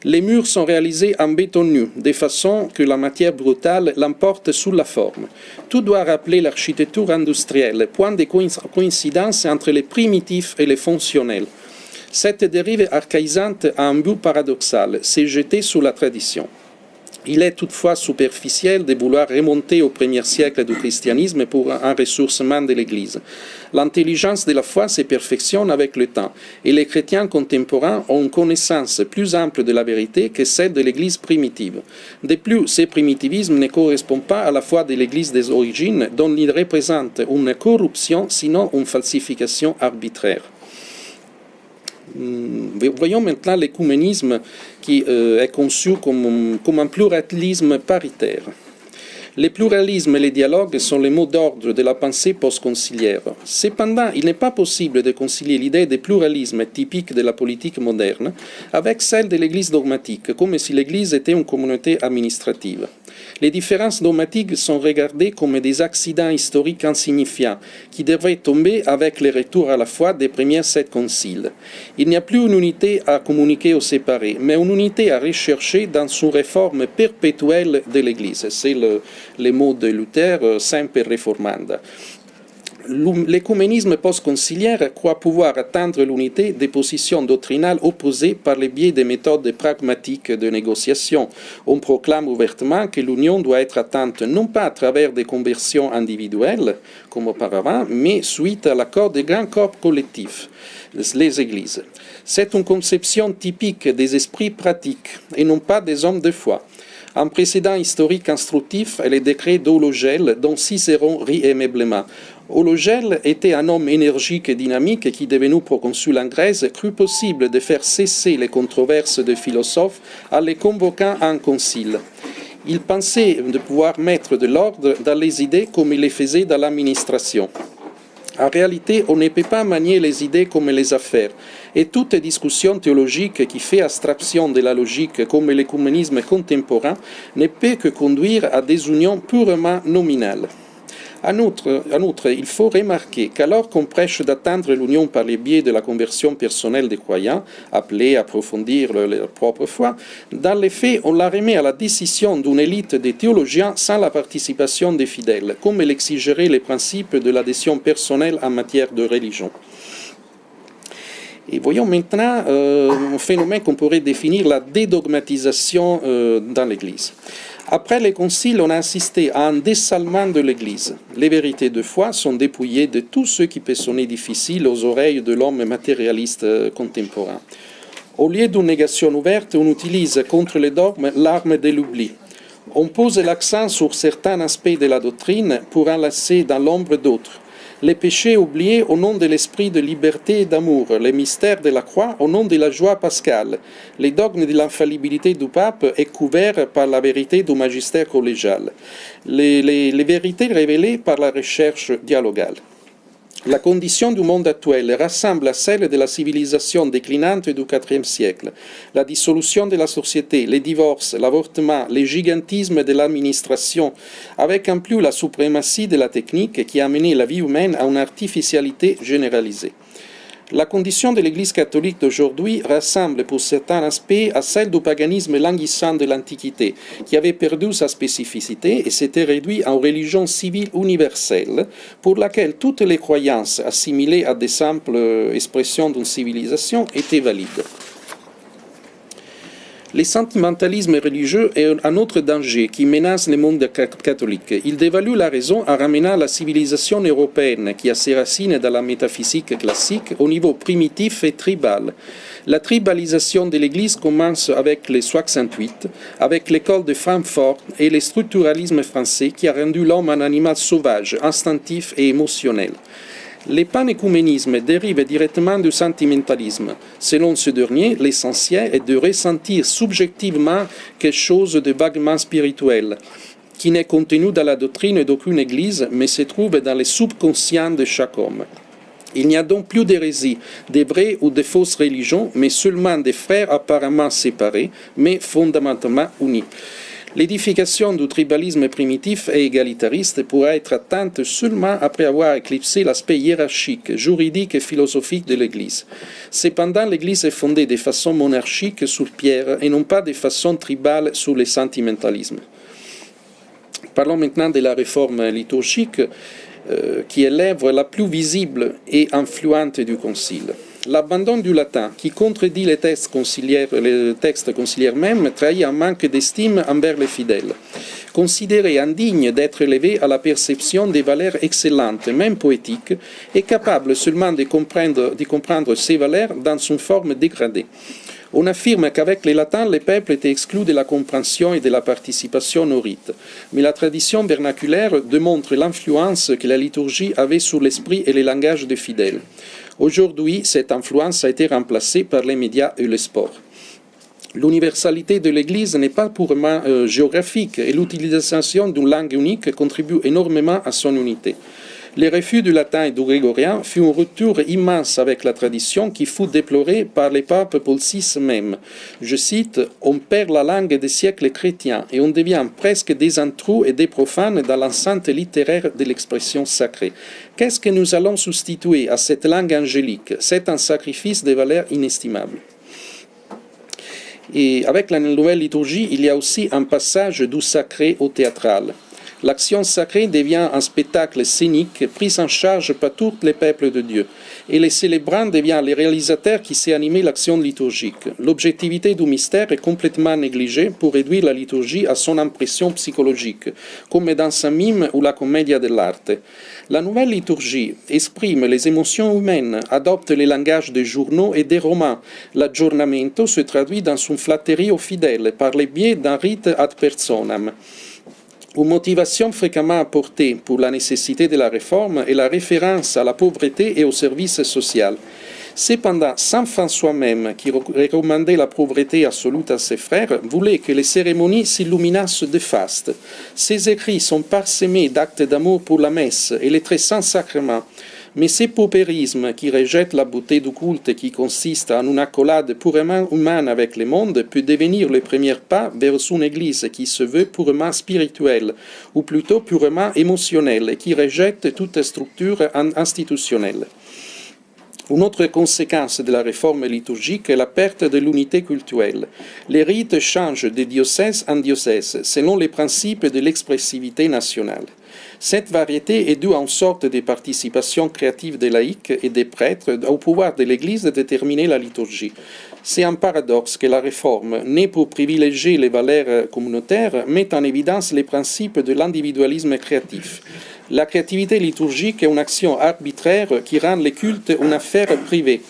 Les murs sont réalisés en béton nu, de façon que la matière brutale l'emporte sous la forme. Tout doit rappeler l'architecture industrielle, point de coïncidence entre les primitifs et les fonctionnels. Cette dérive archaïsante a un but paradoxal, c'est jeter sur la tradition. Il est toutefois superficiel de vouloir remonter au premier siècle du christianisme pour un ressourcement de l'Église. L'intelligence de la foi se perfectionne avec le temps, et les chrétiens contemporains ont une connaissance plus ample de la vérité que celle de l'Église primitive. De plus, ce primitivisme ne correspond pas à la foi de l'Église des origines, dont il représente une corruption, sinon une falsification arbitraire. Voyons maintenant l'écuménisme qui est conçu comme un pluralisme paritaire. Le pluralisme et le dialogue sont les mots d'ordre de la pensée post-conciliaire. Cependant, il n'est pas possible de concilier l'idée de pluralisme typique de la politique moderne avec celle de l'Église dogmatique, comme si l'Église était une communauté administrative. Les différences dogmatiques sont regardées comme des accidents historiques insignifiants qui devraient tomber avec le retour à la foi des premiers 7 conciles. Il n'y a plus une unité à communiquer ou séparer, mais une unité à rechercher dans une réforme perpétuelle de l'Église. C'est le mot de Luther, Semper Reformanda. L'écuménisme post-conciliaire croit pouvoir atteindre l'unité des positions doctrinales opposées par le biais des méthodes pragmatiques de négociation. On proclame ouvertement que l'union doit être atteinte non pas à travers des conversions individuelles, comme auparavant, mais suite à l'accord des grands corps collectifs, les églises. C'est une conception typique des esprits pratiques et non pas des hommes de foi. Un précédent historique instructif est le décret d'Ologel, dont Cicéron rit aimablement. Ologel était un homme énergique et dynamique qui, devenu proconsul en Grèce, crut possible de faire cesser les controverses de philosophes en les convoquant à un concile. Il pensait de pouvoir mettre de l'ordre dans les idées comme il les faisait dans l'administration. En réalité, on ne peut pas manier les idées comme les affaires, et toute discussion théologique qui fait abstraction de la logique comme l'écuménisme contemporain ne peut que conduire à des unions purement nominales. En outre, il faut remarquer qu'alors qu'on prêche d'atteindre l'union par le biais de la conversion personnelle des croyants, appelés à approfondir leur propre foi, dans les faits, on la remet à la décision d'une élite des théologiens sans la participation des fidèles, comme l'exigeraient les principes de l'adhésion personnelle en matière de religion. Et voyons maintenant un phénomène qu'on pourrait définir la dédogmatisation dans l'Église. Après les conciles, on a assisté à un dessalement de l'Église. Les vérités de foi sont dépouillées de tout ce qui peut sonner difficile aux oreilles de l'homme matérialiste contemporain. Au lieu d'une négation ouverte, on utilise contre les dogmes l'arme de l'oubli. On pose l'accent sur certains aspects de la doctrine pour enlacer dans l'ombre d'autres. Les péchés oubliés au nom de l'esprit de liberté et d'amour, les mystères de la croix au nom de la joie pascale, les dogmes de l'infaillibilité du pape est couvert par la vérité du magistère collégial, les vérités révélées par la recherche dialogale. La condition du monde actuel rassemble à celle de la civilisation déclinante du IVe siècle. La dissolution de la société, les divorces, l'avortement, le gigantisme de l'administration, avec en plus la suprématie de la technique qui a amené la vie humaine à une artificialité généralisée. La condition de l'Église catholique d'aujourd'hui ressemble pour certains aspects à celle du paganisme languissant de l'Antiquité, qui avait perdu sa spécificité et s'était réduit en religion civile universelle, pour laquelle toutes les croyances assimilées à des simples expressions d'une civilisation étaient valides. Le sentimentalisme religieux est un autre danger qui menace le monde catholique. Il dévalue la raison en ramenant la civilisation européenne, qui a ses racines dans la métaphysique classique, au niveau primitif et tribal. La tribalisation de l'Église commence avec les 68, avec l'école de Francfort et le structuralisme français qui a rendu l'homme un animal sauvage, instinctif et émotionnel. Le panécuménisme dérive directement du sentimentalisme. Selon ce dernier, l'essentiel est de ressentir subjectivement quelque chose de vaguement spirituel, qui n'est contenu dans la doctrine d'aucune Église, mais se trouve dans le subconscient de chaque homme. Il n'y a donc plus d'hérésie, de vraies ou de fausses religions, mais seulement des frères apparemment séparés, mais fondamentalement unis. L'édification du tribalisme primitif et égalitariste pourra être atteinte seulement après avoir éclipsé l'aspect hiérarchique, juridique et philosophique de l'Église. Cependant, l'Église est fondée de façon monarchique sur Pierre et non pas de façon tribale sur le sentimentalisme. Parlons maintenant de la réforme liturgique, qui est l'œuvre la plus visible et influente du Concile. L'abandon du latin, qui contredit les textes conciliaires même, trahit un manque d'estime envers les fidèles. Considéré indigne d'être élevé à la perception des valeurs excellentes, même poétiques, et capable seulement de comprendre ces valeurs dans une forme dégradée. On affirme qu'avec les latins, les peuples étaient exclus de la compréhension et de la participation aux rites. Mais la tradition vernaculaire démontre l'influence que la liturgie avait sur l'esprit et le langage des fidèles. Aujourd'hui, cette influence a été remplacée par les médias et le sport. L'universalité de l'Église n'est pas purement géographique et l'utilisation d'une langue unique contribue énormément à son unité. Le refus du latin et du grégorien fut une rupture immense avec la tradition qui fut déplorée par le pape Paul VI même. Je cite, « On perd la langue des siècles chrétiens et on devient presque des intrus et des profanes dans l'enceinte littéraire de l'expression sacrée. Qu'est-ce que nous allons substituer à cette langue angélique? C'est un sacrifice de valeur inestimable. » Et avec la nouvelle liturgie, il y a aussi un passage du sacré au théâtral. L'action sacrée devient un spectacle scénique pris en charge par tous les peuples de Dieu. Et les célébrants deviennent les réalisateurs qui s'est animé l'action liturgique. L'objectivité du mystère est complètement négligée pour réduire la liturgie à son impression psychologique, comme dans un mime ou la commedia dell'arte. La nouvelle liturgie exprime les émotions humaines, adopte les langages des journaux et des romans. L'aggiornamento se traduit dans une flatterie aux fidèles par le biais d'un rite ad personam. Une motivation fréquemment apportée pour la nécessité de la réforme est la référence à la pauvreté et au service social. Cependant, saint François même, qui recommandait la pauvreté absolue à ses frères, voulait que les cérémonies s'illuminassent de faste. Ses écrits sont parsemés d'actes d'amour pour la messe et les très saints sacrements. Mais ce paupérisme qui rejette la beauté du culte qui consiste en une accolade purement humaine avec le monde peut devenir le premier pas vers une Église qui se veut purement spirituelle, ou plutôt purement émotionnelle, et qui rejette toute structure institutionnelle. Une autre conséquence de la réforme liturgique est la perte de l'unité cultuelle. Les rites changent de diocèse en diocèse, selon les principes de l'expressivité nationale. Cette variété est due à une sorte de participation créative des laïcs et des prêtres au pouvoir de l'Église de déterminer la liturgie. C'est un paradoxe que la réforme, née pour privilégier les valeurs communautaires, met en évidence les principes de l'individualisme créatif. La créativité liturgique est une action arbitraire qui rend le culte une affaire privée.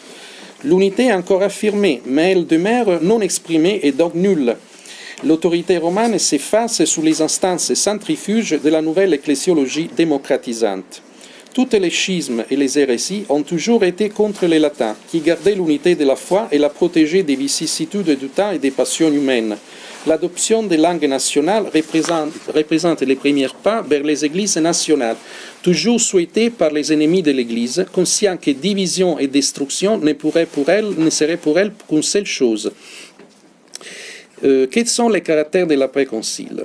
L'unité est encore affirmée, mais elle demeure non exprimée et donc nulle. L'autorité romane s'efface sous les instances centrifuges de la nouvelle ecclésiologie démocratisante. Toutes les schismes et les hérésies ont toujours été contre les latins, qui gardaient l'unité de la foi et la protégeaient des vicissitudes du temps et des passions humaines. L'adoption des langues nationales représente les premiers pas vers les églises nationales, toujours souhaitées par les ennemis de l'Église, conscients que division et destruction ne seraient pour elles qu'une seule chose. Quels sont les caractères de l'après-concile?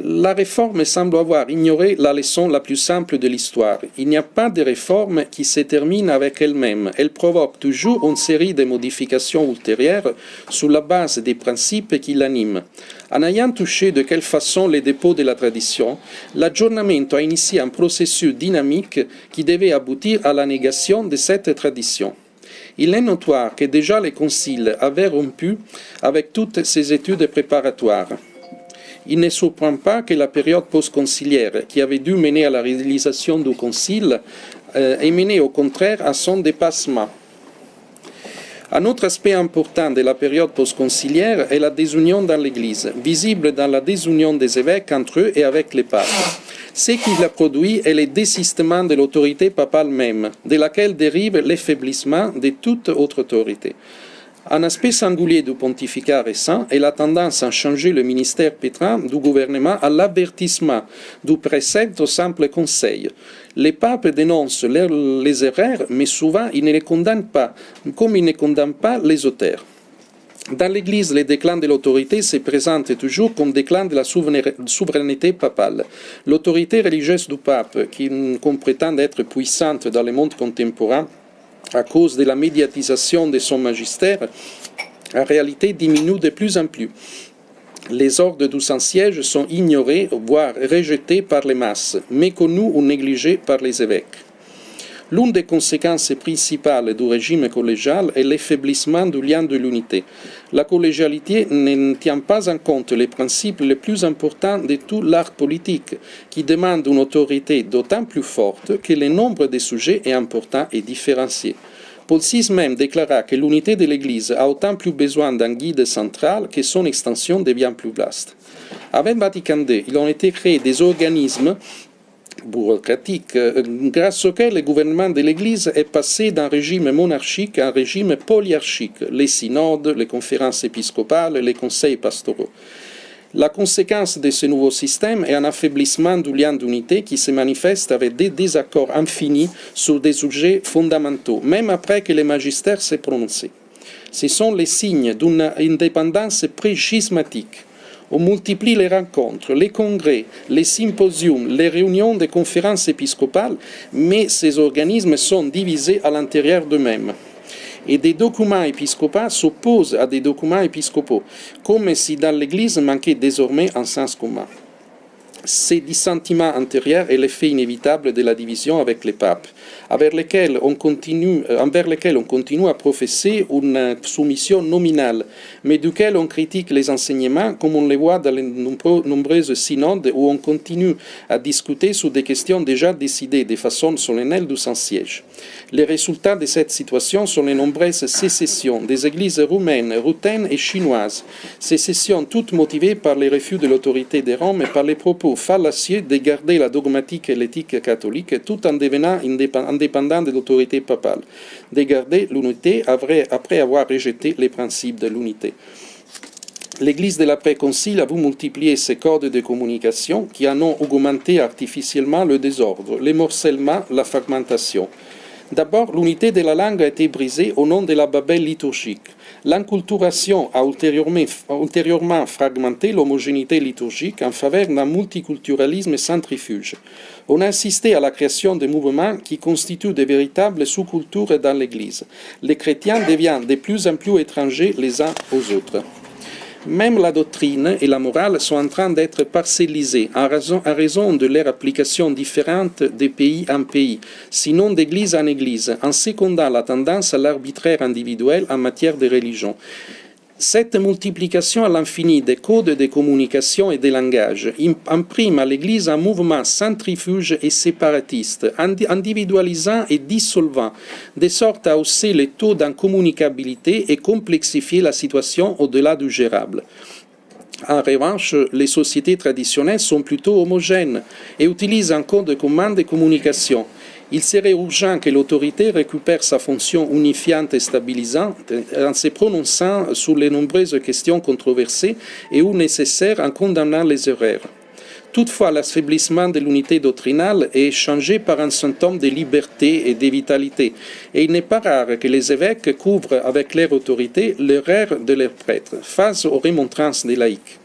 La réforme semble avoir ignoré la leçon la plus simple de l'histoire. Il n'y a pas de réforme qui se termine avec elle-même. Elle provoque toujours une série de modifications ultérieures sur la base des principes qui l'animent. En ayant touché de quelle façon les dépôts de la tradition, l'aggiornamento a initié un processus dynamique qui devait aboutir à la négation de cette tradition. Il est notoire que déjà les conciles avaient rompu avec toutes ces études préparatoires. Il ne surprend pas que la période post-conciliaire, qui avait dû mener à la réalisation du concile, ait mené au contraire à son dépassement. Un autre aspect important de la période post-conciliaire est la désunion dans l'Église, visible dans la désunion des évêques entre eux et avec les papes. Ce qui l'a produit est le désistement de l'autorité papale même, de laquelle dérive l'affaiblissement de toute autre autorité. Un aspect singulier du pontificat récent est la tendance à changer le ministère pétrin du gouvernement à l'avertissement, du précepte au simple conseil. Les papes dénoncent les erreurs, mais souvent ils ne les condamnent pas, comme ils ne condamnent pas les auteurs. Dans l'Église, le déclin de l'autorité se présente toujours comme déclin de la souveraineté papale. L'autorité religieuse du pape, qu'on prétend être puissante dans le monde contemporain, à cause de la médiatisation de son magistère, en réalité diminue de plus en plus. Les ordres du Saint-Siège sont ignorés, voire rejetés par les masses, méconnus ou négligés par les évêques. L'une des conséquences principales du régime collégial est l'affaiblissement du lien de l'unité. La collégialité ne tient pas en compte les principes les plus importants de tout l'art politique, qui demande une autorité d'autant plus forte que le nombre des sujets est important et différencié. Paul VI même déclara que l'unité de l'Église a autant plus besoin d'un guide central que son extension devient plus vaste. Avec Vatican II, il a été créés des organismes bureaucratique, grâce auquel le gouvernement de l'Église est passé d'un régime monarchique à un régime polyarchique, les synodes, les conférences épiscopales, les conseils pastoraux. La conséquence de ce nouveau système est un affaiblissement du lien d'unité qui se manifeste avec des désaccords infinis sur des sujets fondamentaux, même après que le magistère s'est prononcé. Ce sont les signes d'une indépendance pré-schismatique. On multiplie les rencontres, les congrès, les symposiums, les réunions des conférences épiscopales, mais ces organismes sont divisés à l'intérieur d'eux-mêmes. Et des documents épiscopaux s'opposent à des documents épiscopaux, comme si dans l'Église manquait désormais un sens commun. Ce dissentiment intérieur est l'effet inévitable de la division avec les papes, envers lesquels on continue à professer une soumission nominale, mais duquel on critique les enseignements, comme on le voit dans les nombreuses synodes où on continue à discuter sur des questions déjà décidées de façon solennelle du Saint-Siège. Les résultats de cette situation sont les nombreuses sécessions des églises roumaines, ruthénes et chinoises, sécessions toutes motivées par les refus de l'autorité de Rome et par les propos fallacieux de garder la dogmatique et l'éthique catholique tout en devenant indépendant de l'autorité papale, de garder l'unité après avoir rejeté les principes de l'unité. L'Église de l'après-concile a vu multiplier ses codes de communication qui en ont augmenté artificiellement le désordre, le morcellement, la fragmentation. D'abord, l'unité de la langue a été brisée au nom de la Babel liturgique. L'enculturation a ultérieurement fragmenté l'homogénéité liturgique en faveur d'un multiculturalisme centrifuge. On a assisté à la création de mouvements qui constituent de véritables sous-cultures dans l'Église. Les chrétiens deviennent de plus en plus étrangers les uns aux autres. Même la doctrine et la morale sont en train d'être parcellisées en raison de leur application différente de pays en pays, sinon d'église en église, en secondant la tendance à l'arbitraire individuel en matière de religion. Cette multiplication à l'infini des codes de communication et de langage imprime à l'Église un mouvement centrifuge et séparatiste, individualisant et dissolvant, de sorte à hausser les taux d'incommunicabilité et complexifier la situation au-delà du gérable. En revanche, les sociétés traditionnelles sont plutôt homogènes et utilisent un code commun de communication. Il serait urgent que l'autorité récupère sa fonction unifiante et stabilisante en se prononçant sur les nombreuses questions controversées et où nécessaire en condamnant les erreurs. Toutefois, l'affaiblissement de l'unité doctrinale est échangé par un symptôme de liberté et de vitalité, et il n'est pas rare que les évêques couvrent avec leur autorité l'erreur de leurs prêtres, face aux remontrances des laïcs.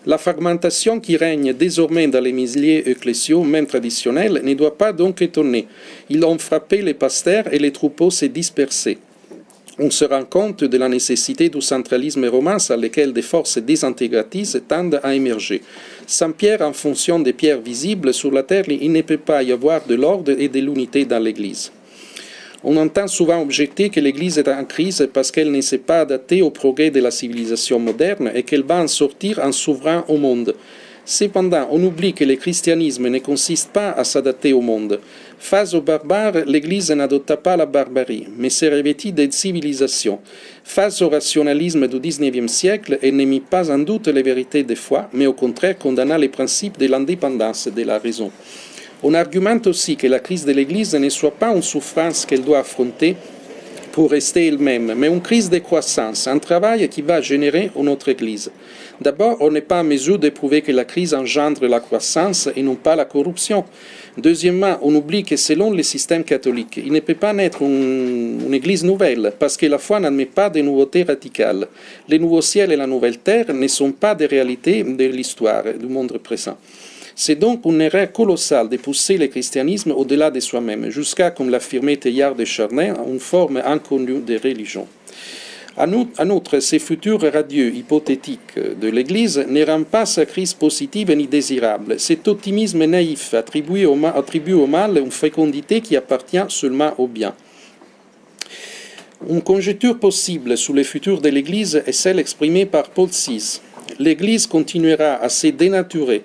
La fragmentation qui règne désormais dans les milieux ecclésiaux, même traditionnels, ne doit pas donc étonner. Ils ont frappé les pasteurs et les troupeaux s'est dispersés. On se rend compte de la nécessité du centralisme romain sur lequel des forces désintégratrices tendent à émerger. Sans pierre en fonction des pierres visibles sur la terre, il ne peut pas y avoir de l'ordre et de l'unité dans l'Église. On entend souvent objecter que l'Église est en crise parce qu'elle ne s'est pas adaptée au progrès de la civilisation moderne et qu'elle va en sortir en s'ouvrant au monde. Cependant, on oublie que le christianisme ne consiste pas à s'adapter au monde. Face aux barbares, l'Église n'adopta pas la barbarie, mais s'est revêtie de civilisation. Face au rationalisme du XIXe siècle, elle ne mit pas en doute les vérités de foi, mais au contraire condamna les principes de l'indépendance de la raison. On argumente aussi que la crise de l'Église ne soit pas une souffrance qu'elle doit affronter pour rester elle-même, mais une crise de croissance, un travail qui va générer une autre Église. D'abord, on n'est pas en mesure de prouver que la crise engendre la croissance et non pas la corruption. Deuxièmement, on oublie que selon le système catholique, il ne peut pas naître une Église nouvelle, parce que la foi n'admet pas de nouveautés radicales. Le nouveau ciel et la nouvelle terre ne sont pas des réalités de l'histoire du monde présent. C'est donc une erreur colossale de pousser le christianisme au-delà de soi-même, jusqu'à, comme l'affirmait Teilhard de Chardin, une forme inconnue de religion. En outre, ces futurs radieux hypothétiques de l'Église ne rendent pas sa crise positive ni désirable. Cet optimisme naïf attribue au mal une fécondité qui appartient seulement au bien. Une conjecture possible sur le futur de l'Église est celle exprimée par Paul VI. L'Église continuera à se dénaturer,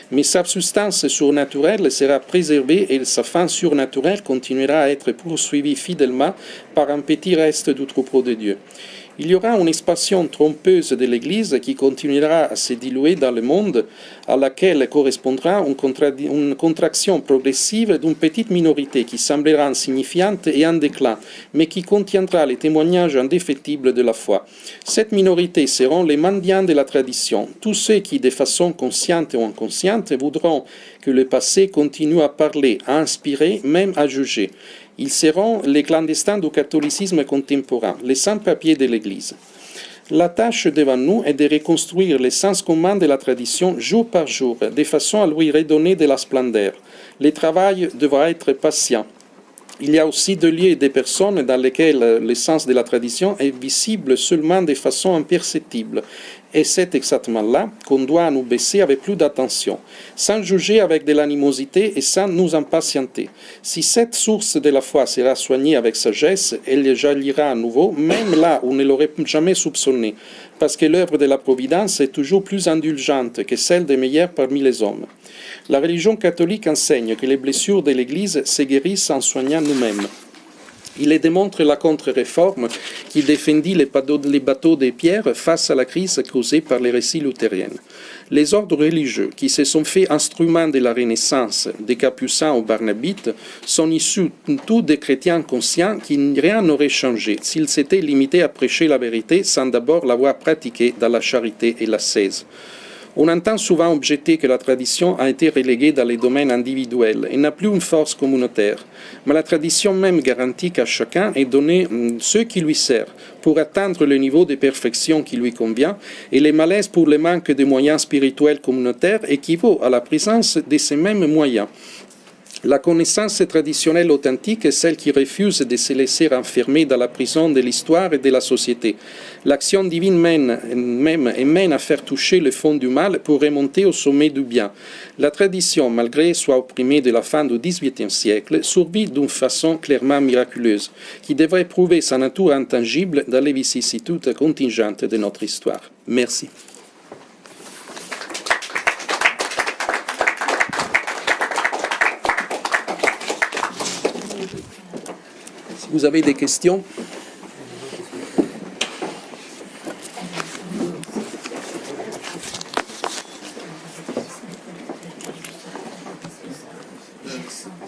mais sa substance surnaturelle sera préservée et sa fin surnaturelle continuera à être poursuivie fidèlement par un petit reste du troupeau de Dieu. Il y aura une expansion trompeuse de l'Église qui continuera à se diluer dans le monde, à laquelle correspondra une contraction progressive d'une petite minorité qui semblera insignifiante et en déclin, mais qui contiendra les témoignages indéfectibles de la foi. Cette minorité seront les mendiants de la tradition, tous ceux qui, de façon consciente ou inconsciente, voudront que le passé continue à parler, à inspirer, même à juger. Ils seront les clandestins du catholicisme contemporain, les sans-papiers de l'Église. La tâche devant nous est de reconstruire le sens commun de la tradition jour par jour, de façon à lui redonner de la splendeur. Le travail devra être patient. Il y a aussi des lieux et des personnes dans lesquels le sens de la tradition est visible seulement de façon imperceptible. Et c'est exactement là qu'on doit nous baisser avec plus d'attention, sans juger avec de l'animosité et sans nous impatienter. Si cette source de la foi sera soignée avec sagesse, elle jaillira à nouveau, même là où on ne l'aurait jamais soupçonné, parce que l'œuvre de la Providence est toujours plus indulgente que celle des meilleurs parmi les hommes. La religion catholique enseigne que les blessures de l'Église se guérissent en soignant nous-mêmes. Il démontre la contre-réforme qui défendit les bateaux de pierre face à la crise causée par les récits luthériens. Les ordres religieux qui se sont faits instruments de la Renaissance, des Capucins aux Barnabites, sont issus tous des chrétiens conscients qui rien n'aurait changé s'ils s'étaient limités à prêcher la vérité sans d'abord l'avoir pratiquée dans la charité et l'ascèse. On entend souvent objecter que la tradition a été reléguée dans les domaines individuels et n'a plus une force communautaire. Mais la tradition même garantit qu'à chacun est donné ce qui lui sert pour atteindre le niveau de perfection qui lui convient, et les malaises pour le manque de moyens spirituels communautaires équivaut à la présence de ces mêmes moyens. La connaissance traditionnelle authentique est celle qui refuse de se laisser enfermer dans la prison de l'histoire et de la société. L'action divine mène à faire toucher le fond du mal pour remonter au sommet du bien. La tradition, malgré soit opprimée de la fin du XVIIIe siècle, survit d'une façon clairement miraculeuse, qui devrait prouver sa nature intangible dans les vicissitudes contingentes de notre histoire. Merci. Vous avez des questions?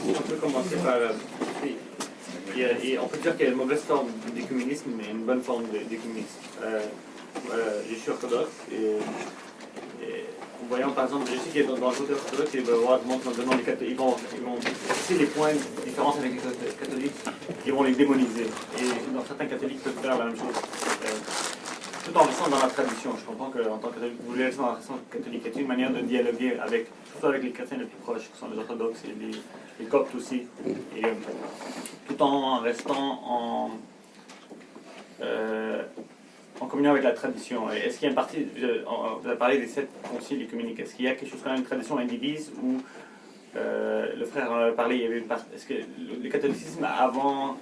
On peut commencer par... on peut dire qu'il y a une mauvaise forme d'écuménisme et une bonne forme d'écuménisme. Je suis orthodoxe et en voyant par exemple, je sais qu'il y a dans le côté orthodoxe, ils vont voir maintenant les catholiques, ils vont fixer les points de différence avec les catholiques, ils vont les démoniser. Et dans certains catholiques peuvent faire la même chose. Tout en restant dans la tradition. Je comprends qu'en tant que catholique, vous voulez rester dans la tradition catholique. C'est une manière de dialoguer avec, surtout avec les chrétiens les plus proches, qui sont les orthodoxes et les coptes aussi. Et tout en restant en communion avec la tradition. Est-ce qu'il y a une partie, vous avez parlé des 7 conciles œcuméniques, est-ce qu'il y a quelque chose comme une tradition indivise où le frère en a parlé, il y avait une partie, est-ce que le catholicisme avant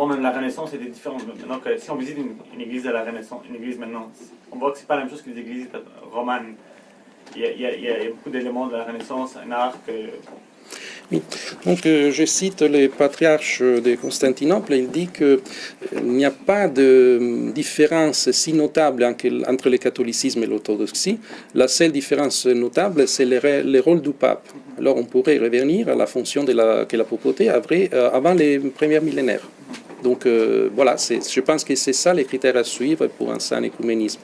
même la Renaissance était différent? Donc si on visite une église de la Renaissance, une église maintenant, on voit que c'est pas la même chose que les églises romanes. Il y a beaucoup d'éléments de la Renaissance, un arc. Oui. Donc, je cite les patriarches de Constantinople. Il dit qu'il n'y a pas de différence si notable entre le catholicisme et l'orthodoxie. La seule différence notable, c'est le rôle du pape. Alors, on pourrait revenir à la fonction que la papauté avait avant les premiers millénaires. Donc, voilà, je pense que c'est ça les critères à suivre pour un sain écuménisme.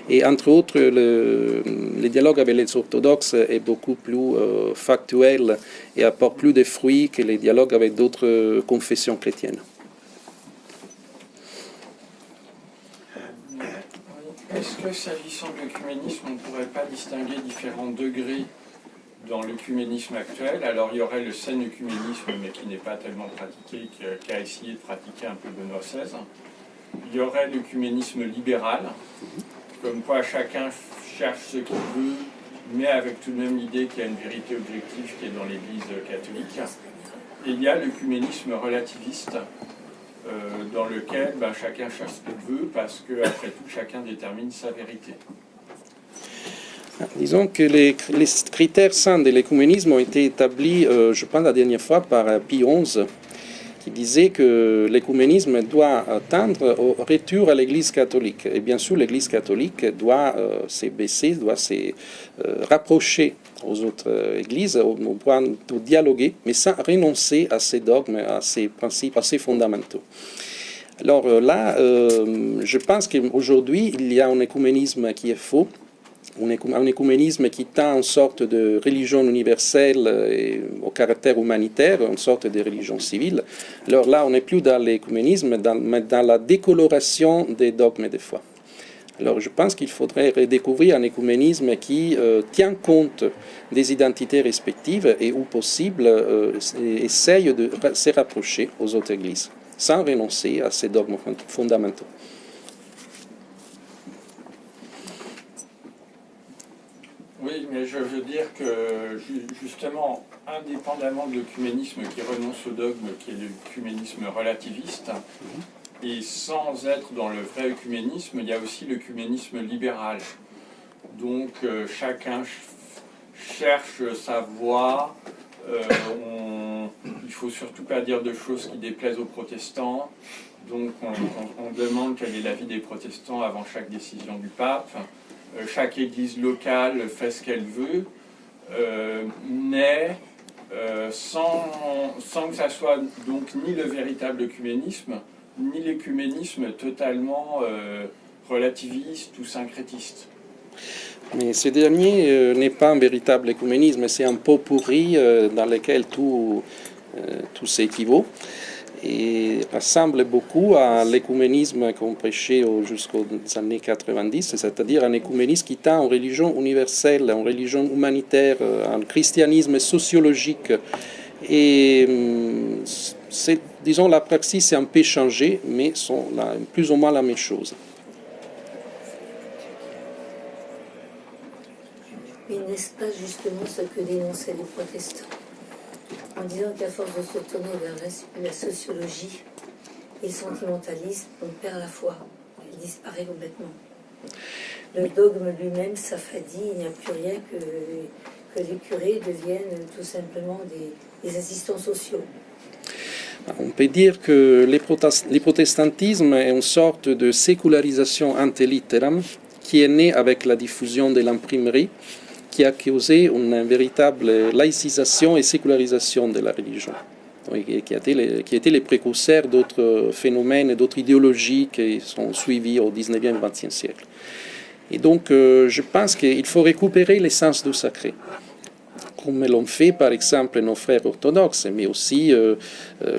Et entre autres, le dialogue avec les orthodoxes est beaucoup plus factuel et apporte plus de fruits que les dialogues avec d'autres confessions chrétiennes. Est-ce que, s'agissant de l'œcuménisme, on ne pourrait pas distinguer différents degrés dans l'œcuménisme actuel? Alors, il y aurait le sain œcuménisme, mais qui n'est pas tellement pratiqué, qu'a essayé de pratiquer un peu Benoît XVI. Il y aurait l'œcuménisme libéral, comme quoi chacun cherche ce qu'il veut, mais avec tout de même l'idée qu'il y a une vérité objective qui est dans l'Église catholique. Et il y a l'œcuménisme relativiste, dans lequel chacun cherche ce qu'il veut, parce qu'après tout, chacun détermine sa vérité. Disons que les critères sains de l'écuménisme ont été établis, je pense la dernière fois, par Pie XI, qui disait que l'écuménisme doit tendre au retour à l'Église catholique. Et bien sûr, l'Église catholique doit s'abaisser, doit se rapprocher aux autres églises, au point de dialoguer, mais sans renoncer à ses dogmes, à ses principes, à ses fondamentaux. Alors là, je pense qu'aujourd'hui, il y a un écuménisme qui est faux, un écuménisme qui tend une sorte de religion universelle et au caractère humanitaire, une sorte de religion civile. Alors là, on n'est plus dans l'écuménisme, mais dans la décoloration des dogmes de foi. Alors je pense qu'il faudrait redécouvrir un écuménisme qui tient compte des identités respectives et, où possible, essaye de se rapprocher aux autres églises, sans renoncer à ces dogmes fondamentaux. Oui, mais je veux dire que, justement, indépendamment de l'œcuménisme qui renonce au dogme, qui est l'œcuménisme relativiste, et sans être dans le vrai œcuménisme, il y a aussi l'œcuménisme libéral. Donc, chacun cherche sa voie. Il ne faut surtout pas dire de choses qui déplaisent aux protestants. Donc, on demande quel est l'avis des protestants avant chaque décision du pape. Chaque église locale fait ce qu'elle veut, mais sans que ça soit donc ni le véritable œcuménisme, ni l'écuménisme totalement relativiste ou syncrétiste. Mais ce dernier n'est pas un véritable écuménisme, c'est un pot pourri dans lequel tout s'équivaut et ressemble beaucoup à l'écuménisme qu'on prêchait jusqu'aux années 90, c'est-à-dire un écuménisme qui tend en religion universelle, en religion humanitaire, en christianisme sociologique. Et disons, la praxis est un peu changée, mais sont plus ou moins la même chose. Mais n'est-ce pas justement ce que dénonçaient les protestants, en disant qu'à force de se tourner vers la sociologie et le sentimentalisme, on perd la foi, elle disparaît complètement. Le dogme lui-même s'affadit, il n'y a plus rien que les curés deviennent tout simplement des assistants sociaux. On peut dire que le protestantisme est une sorte de sécularisation ante litteram qui est née avec la diffusion de l'imprimerie, qui a causé une véritable laïcisation et sécularisation de la religion, et qui a été les précurseurs d'autres phénomènes et d'autres idéologies qui sont suivies au 19e et 20e siècle. Et donc, je pense qu'il faut récupérer l'essence du sacré, comme l'ont fait par exemple nos frères orthodoxes, mais aussi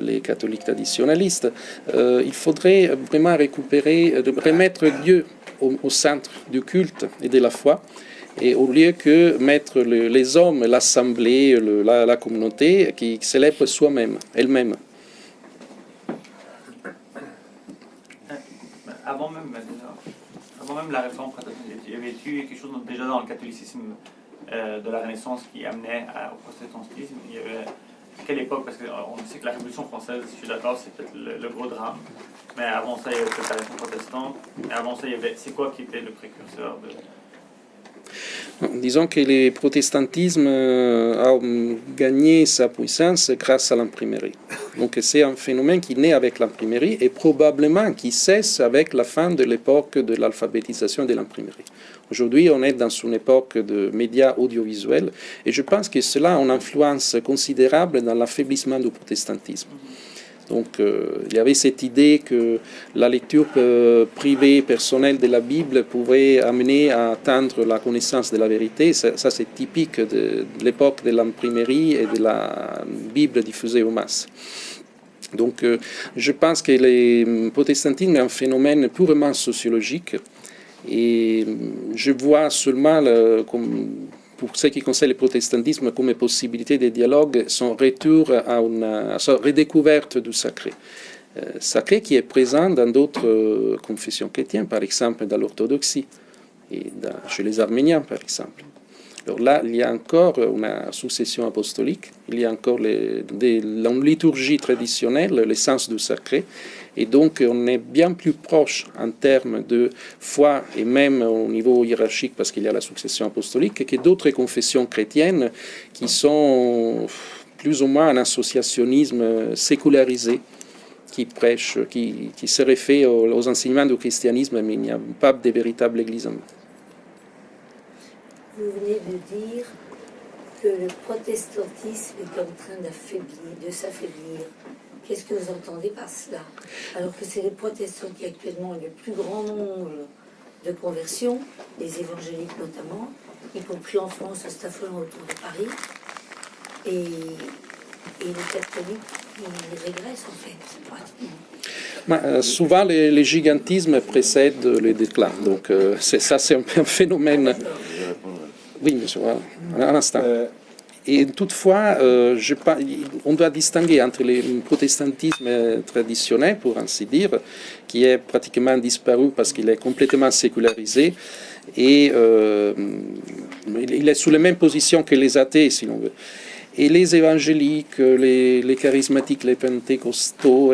les catholiques traditionnalistes. Il faudrait vraiment remettre Dieu au centre du culte et de la foi, et au lieu que mettre les hommes, l'assemblée, la communauté qui célèbre elle-même. Avant même la réforme protestante, il y avait eu quelque chose déjà dans le catholicisme de la Renaissance qui amenait au protestantisme. Il y avait, à quelle époque, parce qu'on sait que la Révolution française, je suis d'accord, c'est peut-être le gros drame, mais avant ça, il y avait peut-être la Révolution protestante, et avant ça, c'est quoi qui était le précurseur de... Disons que le protestantisme a gagné sa puissance grâce à l'imprimerie. Donc c'est un phénomène qui naît avec l'imprimerie et probablement qui cesse avec la fin de l'époque de l'alphabétisation de l'imprimerie. Aujourd'hui, on est dans une époque de médias audiovisuels et je pense que cela a une influence considérable dans l'affaiblissement du protestantisme. Donc il y avait cette idée que la lecture privée, personnelle de la Bible pouvait amener à atteindre la connaissance de la vérité. Ça c'est typique de l'époque de l'imprimerie et de la Bible diffusée aux masses. Donc je pense que le protestantisme est un phénomène purement sociologique et je vois seulement pour ce qui concerne le protestantisme comme possibilité de dialogue, son retour à une redécouverte du sacré. Sacré qui est présent dans d'autres confessions chrétiennes, par exemple dans l'orthodoxie, et chez les arméniens, par exemple. Alors là, il y a encore une succession apostolique, il y a encore la liturgie traditionnelle, l'essence du sacré, et donc on est bien plus proche en termes de foi et même au niveau hiérarchique, parce qu'il y a la succession apostolique, que d'autres confessions chrétiennes qui sont plus ou moins un associationnisme sécularisé, qui prêche, qui se réfère aux enseignements du christianisme, mais il n'y a pas de véritable église. Vous venez de dire que le protestantisme est en train de s'affaiblir. Qu'est-ce que vous entendez par cela? Alors que c'est les protestants qui actuellement ont le plus grand nombre de conversions, les évangéliques notamment, y compris en France, à Stafford autour de Paris, et les catholiques qui régressent en fait, pratiquement. Souvent, les gigantismes précèdent les déclins. Donc, c'est un peu un phénomène. Oui, monsieur, un instant. Et toutefois, on doit distinguer entre le protestantisme traditionnel, pour ainsi dire, qui est pratiquement disparu parce qu'il est complètement sécularisé, et il est sous la même position que les athées, si l'on veut. Et les évangéliques, les charismatiques, les pentecostaux,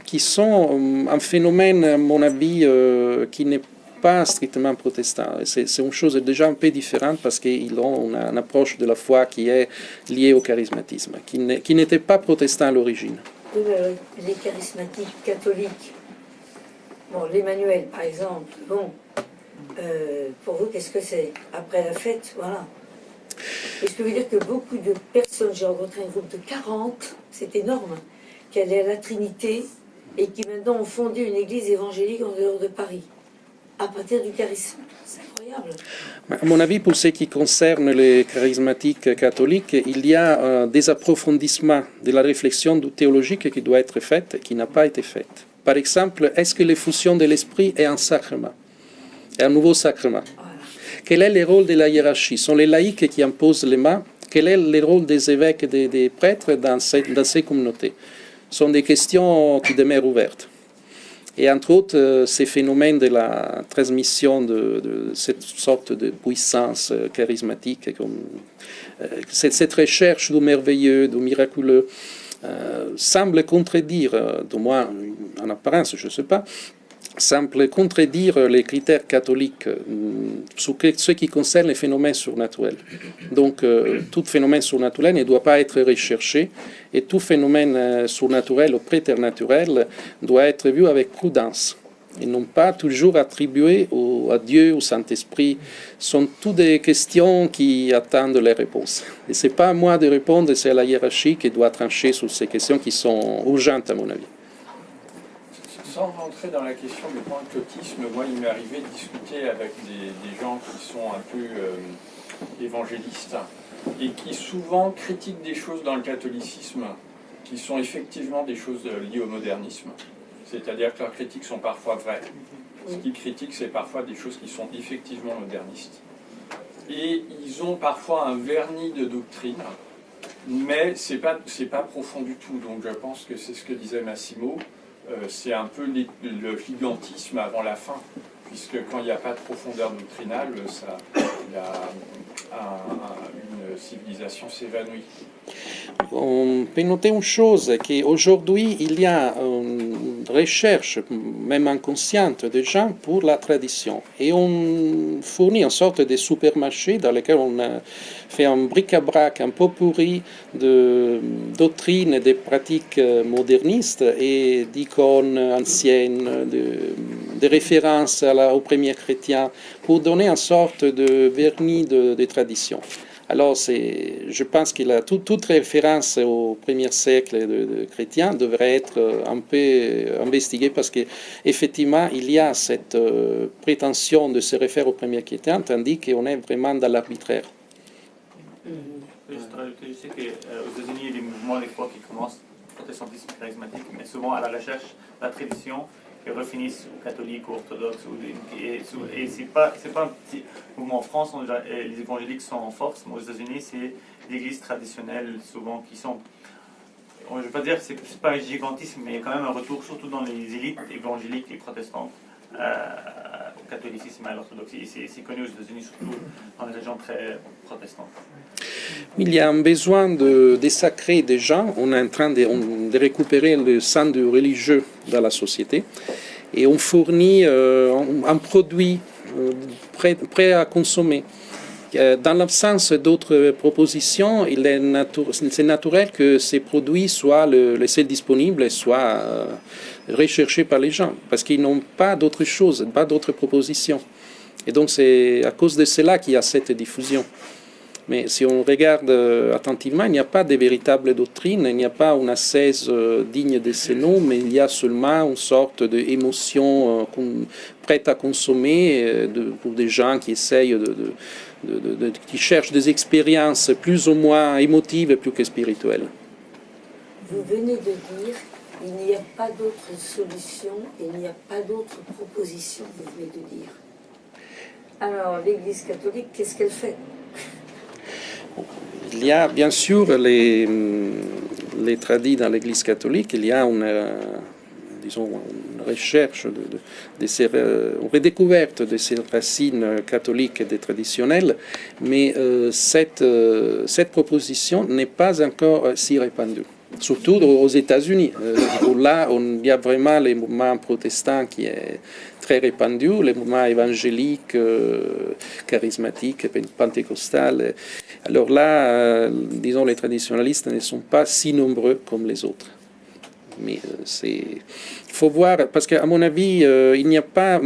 qui sont un phénomène, à mon avis, qui n'est pas strictement protestant. C'est une chose déjà un peu différente parce qu'ils ont une approche de la foi qui est liée au charismatisme, qui n'était pas protestant à l'origine. Oui, les charismatiques catholiques, bon, l'Emmanuel par exemple, bon, pour vous, qu'est-ce que c'est? Après la fête, voilà. Et je peux vous dire que beaucoup de personnes, j'ai rencontré un groupe de 40, c'est énorme, qui allaient à la Trinité et qui maintenant ont fondé une église évangélique en dehors de Paris, à partir du charisme. C'est incroyable. incroyable. À mon avis, pour ce qui concerne les charismatiques catholiques, il y a des approfondissements de la réflexion théologique qui doit être faite et qui n'a pas été faite. Par exemple, est-ce que l'effusion de l'esprit est un sacrement, est un nouveau sacrement? Voilà. Quel est le rôle de la hiérarchie? Sont les laïcs qui imposent les mains? Quel est le rôle des évêques et des prêtres dans ces communautés? Ce sont des questions qui demeurent ouvertes. Et entre autres, ces phénomènes de la transmission de cette sorte de puissance charismatique, cette recherche du merveilleux, du miraculeux, semble contredire, du moins en apparence, je ne sais pas, semble contredire les critères catholiques sur ce qui concerne les phénomènes surnaturels. Donc, tout phénomène surnaturel ne doit pas être recherché et tout phénomène surnaturel ou préternaturel doit être vu avec prudence et non pas toujours attribué à Dieu, au Saint-Esprit. Ce sont toutes des questions qui attendent les réponses. Et ce n'est pas à moi de répondre, c'est à la hiérarchie qui doit trancher sur ces questions qui sont urgentes à mon avis. Sans rentrer dans la question du pentecôtisme, moi il m'est arrivé de discuter avec des gens qui sont un peu évangélistes et qui souvent critiquent des choses dans le catholicisme qui sont effectivement des choses liées au modernisme. C'est-à-dire que leurs critiques sont parfois vraies. Ce qu'ils critiquent, c'est parfois des choses qui sont effectivement modernistes. Et ils ont parfois un vernis de doctrine, mais c'est pas profond du tout. Donc je pense que c'est ce que disait Massimo. C'est un peu le gigantisme avant la fin, puisque quand il n'y a pas de profondeur doctrinale, une civilisation s'évanouit. On peut noter une chose, qu'aujourd'hui, il y a une recherche, même inconsciente, des gens pour la tradition. Et on fournit une sorte de supermarché dans lequel on fait un bric-à-brac un peu pourri de doctrines et de pratiques modernistes et d'icônes anciennes, de références aux premiers chrétiens, pour donner une sorte de vernis de tradition. Alors, je pense que toute référence au premier siècle de chrétiens devrait être un peu investiguée parce qu'effectivement, il y a cette prétention de se référer au premier chrétien, tandis qu'on est vraiment dans l'arbitraire. Je sais qu'aux États-Unis, il y a des mouvements des fois qui commencent au protestantisme charismatique, mais souvent à la recherche de la tradition, qui refinissent aux catholiques, aux orthodoxes. Et c'est pas un petit mouvement en France, les évangéliques sont en force, mais aux États-Unis, c'est l'église traditionnelle souvent qui sont. Je ne veux pas dire que c'est pas un gigantisme, mais il y a quand même un retour, surtout dans les élites évangéliques et protestantes, au catholicisme et à l'orthodoxie. C'est connu aux États-Unis, surtout dans les régions très protestantes. Il y a un besoin de désacrer des gens. On est en train de récupérer le sang du religieux dans la société. Et on fournit un produit prêt à consommer. Dans l'absence d'autres propositions, c'est naturel que ces produits soient laissés disponibles et soient recherchés par les gens, parce qu'ils n'ont pas d'autre chose, pas d'autres propositions. Et donc c'est à cause de cela qu'il y a cette diffusion. Mais si on regarde attentivement, il n'y a pas de véritable doctrine, il n'y a pas une ascèse digne de ce nom, mais il y a seulement une sorte d'émotion prête à consommer pour des gens qui essayent qui cherchent des expériences plus ou moins émotives plus que spirituelles. Vous venez de dire il n'y a pas d'autre solution, il n'y a pas d'autre proposition, vous venez de dire. Alors, l'Église catholique, qu'est-ce qu'elle fait? Il y a bien sûr les tradis dans l'Église catholique, il y a une recherche, une redécouverte de ces racines catholiques et traditionnelles, mais cette proposition n'est pas encore si répandue. Surtout aux États-Unis, où là, il y a vraiment le mouvement protestant qui est très répandu, le mouvement évangélique, charismatique, pentecostal. Alors là, disons, les traditionnalistes ne sont pas si nombreux comme les autres. Mais il faut voir, parce qu'à mon avis, il n'y a pas,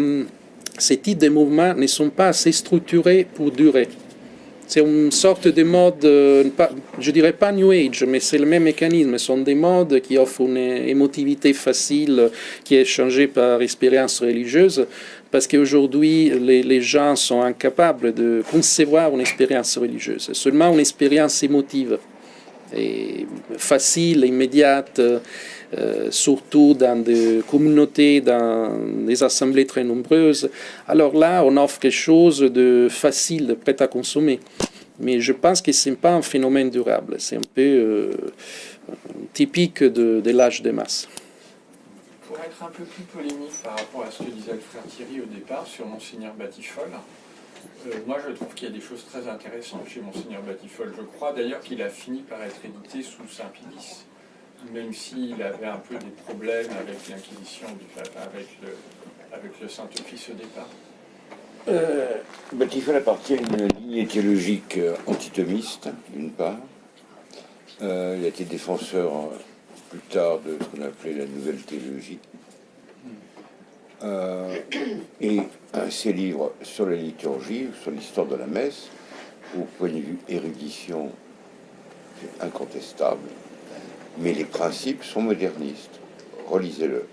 ces types de mouvements ne sont pas assez structurés pour durer. C'est une sorte de mode, je dirais pas New Age, mais c'est le même mécanisme. Ce sont des modes qui offrent une émotivité facile, qui est changée par expérience religieuse, parce qu'aujourd'hui, les gens sont incapables de concevoir une expérience religieuse, seulement une expérience émotive, et facile, immédiate, surtout dans des communautés, dans des assemblées très nombreuses. Alors là, on offre quelque chose de facile, prêt à consommer. Mais je pense que ce n'est pas un phénomène durable, c'est un peu typique de l'âge des masses. Pour être un peu plus polémique par rapport à ce que disait le frère Thierry au départ sur Monseigneur Batifol, moi je trouve qu'il y a des choses très intéressantes chez Monseigneur Batifol. Je crois d'ailleurs qu'il a fini par être édité sous Saint-Pilice, même s'il avait un peu des problèmes avec l'Inquisition, avec le Saint-Office au départ. Batifol appartient à une lignée théologique antithomiste, d'une part. Il a été défenseur plus tard de ce qu'on appelait la nouvelle théologie. Et ses livres sur la liturgie, sur l'histoire de la messe, au point de vue érudition, c'est incontestable. Mais les principes sont modernistes. Relisez-le.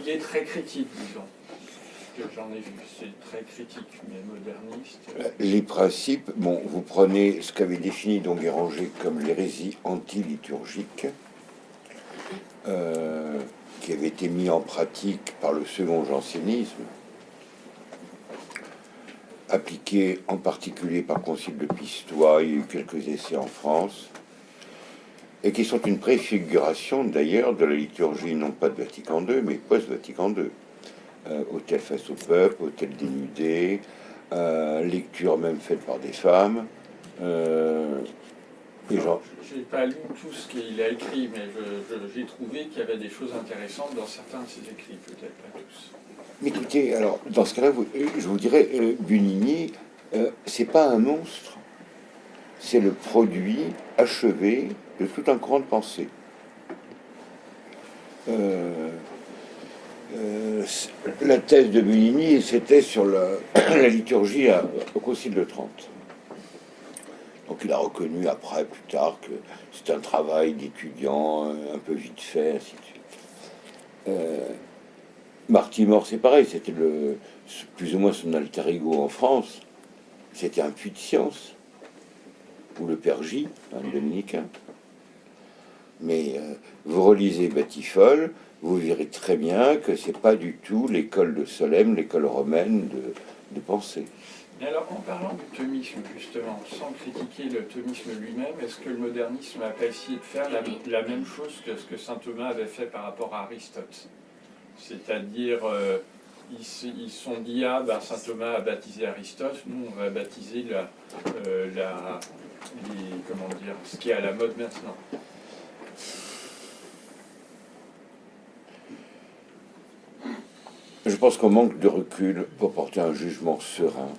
Il est très critique, disons. Que j'en ai vu, c'est très critique, mais moderniste. Les principes, bon, vous prenez ce qu'avait défini Don Guéranger comme l'hérésie anti-liturgique, qui avait été mis en pratique par le second jansénisme, appliqué en particulier par le Concile de Pistoie. Il y a eu quelques essais en France, et qui sont une préfiguration d'ailleurs de la liturgie, non pas de Vatican II, mais post-Vatican II. Autel face au peuple, autel dénudé, lecture même faite par des femmes. J'ai pas lu tout ce qu'il a écrit, mais j'ai trouvé qu'il y avait des choses intéressantes dans certains de ses écrits, peut-être pas tous. Mais écoutez, alors, dans ce cas-là, je vous dirais, Bunigny, c'est pas un monstre, c'est le produit achevé de tout un courant de pensée. La thèse de Bunigny, c'était sur la liturgie au Concile de Trente. Donc il a reconnu après, plus tard, que c'est un travail d'étudiant, un peu vite fait, ainsi de suite. Martimor, c'est pareil, c'était plus ou moins son alter ego en France. C'était un puits de science, ou le Père J, un dominicain. Mais vous relisez Batifol, vous verrez très bien que c'est pas du tout l'école de Solesmes, l'école romaine de pensée. Et alors, en parlant du thomisme, justement, sans critiquer le thomisme lui-même, est-ce que le modernisme a pas essayé de faire la même chose que ce que saint Thomas avait fait par rapport à Aristote? C'est-à-dire, ils se sont dit, saint Thomas a baptisé Aristote, nous on va baptiser ce qui est à la mode maintenant. Je pense qu'on manque de recul pour porter un jugement serein.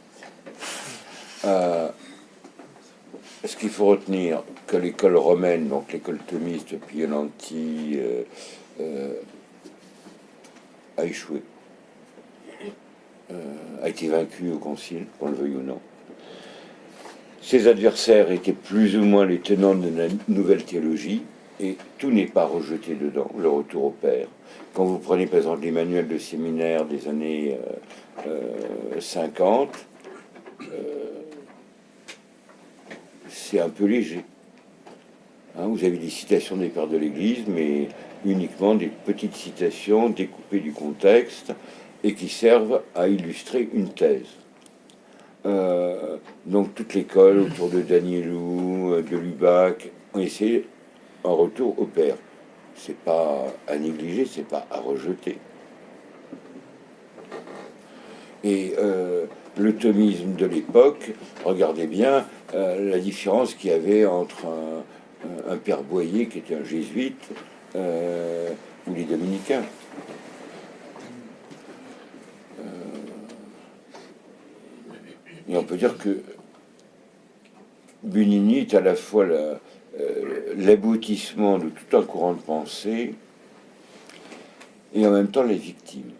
Ce qu'il faut retenir, que l'école romaine, donc l'école thomiste, Piolanti, a échoué, a été vaincu au concile, qu'on le veuille ou non. Ses adversaires étaient plus ou moins les tenants de la nouvelle théologie, et tout n'est pas rejeté dedans, le retour au Père. Quand vous prenez par exemple les manuels de séminaire des années 50, c'est un peu léger. Vous avez des citations des pères de l'Église, mais uniquement des petites citations découpées du contexte et qui servent à illustrer une thèse. Donc toute l'école autour de Danielou, de Lubac, ont essayé un retour au Père. C'est pas à négliger, c'est pas à rejeter. Et le thomisme de l'époque, regardez bien la différence qu'il y avait entre un père Boyer qui était un jésuite ou les dominicains. Et on peut dire que Bunigny est à la fois l'aboutissement de tout un courant de pensée et en même temps les victimes.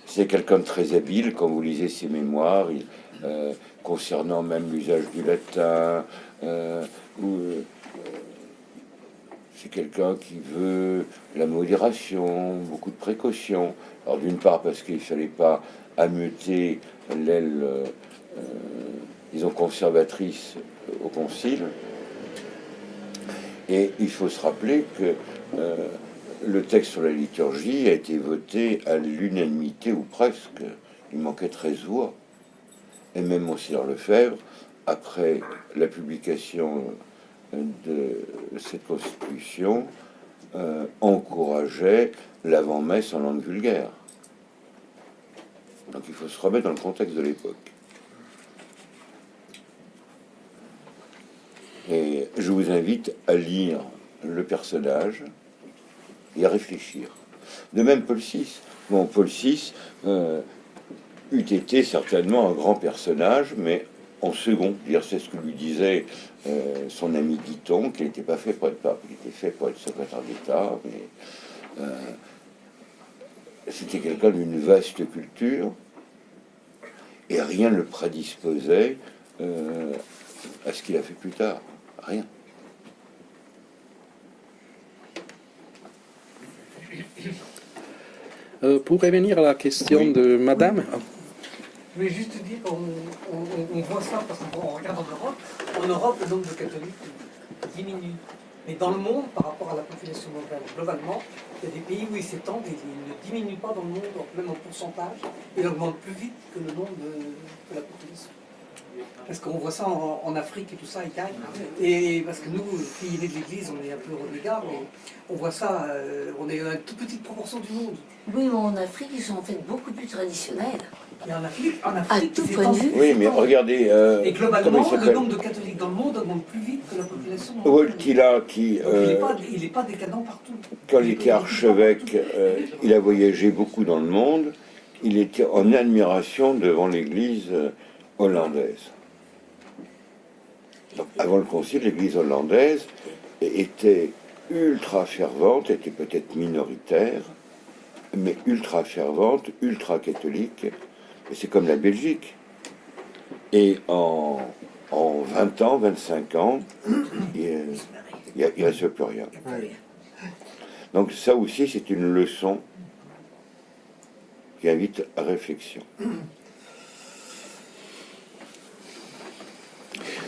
C'est quelqu'un de très habile, quand vous lisez ses mémoires, concernant même l'usage du latin, c'est quelqu'un qui veut la modération, beaucoup de précautions. Alors d'une part parce qu'il ne fallait pas ameuter l'aile, disons, conservatrice au concile. Et il faut se rappeler que le texte sur la liturgie a été voté à l'unanimité ou presque. Il manquait 13 voix. Et même Monseigneur Lefebvre, après la publication de cette constitution, encourageait l'avant-messe en langue vulgaire. Donc il faut se remettre dans le contexte de l'époque. Et je vous invite à lire le personnage et à réfléchir. De même Paul VI. Bon, Paul VI eût été certainement un grand personnage, mais en second. C'est ce que lui disait son ami Guiton, qu'il n'était pas fait pour être pape, il était fait pour être secrétaire d'État, mais c'était quelqu'un d'une vaste culture, et rien ne le prédisposait à ce qu'il a fait plus tard. Rien. Pour revenir à la question Oui. de Madame, Je voulais juste dire qu'on voit ça parce qu'on regarde en Europe. En Europe, le nombre de catholiques diminue. Mais dans le monde, par rapport à la population mondiale, globalement, il y a des pays où il s'étend et il ne diminue pas dans le monde, même en pourcentage. Il augmente plus vite que le nombre de la population. Parce qu'on voit ça en Afrique et tout ça, il gagne. Et parce que nous, pays de l'Église, on est un peu renégats, mais on voit ça, on est une toute petite proportion du monde. Oui, mais en Afrique, ils sont en fait beaucoup plus traditionnels. Et en Afrique, tout ils point de étendent- vue. Oui, mais regardez, Et comment il globalement, le s'appelle nombre de catholiques dans le monde augmente plus vite que la population. Wojtyla, qui, Donc il n'est pas décadent partout. quand il était archevêque, il a voyagé beaucoup dans le monde. Il était en admiration devant l'église hollandaise. Donc, avant le concile, l'église hollandaise était ultra fervente, était peut-être minoritaire, mais ultra fervente, ultra catholique. Et c'est comme la Belgique. Et en 20 ans, 25 ans, il ne reste plus rien. Donc ça aussi, c'est une leçon qui invite à réflexion.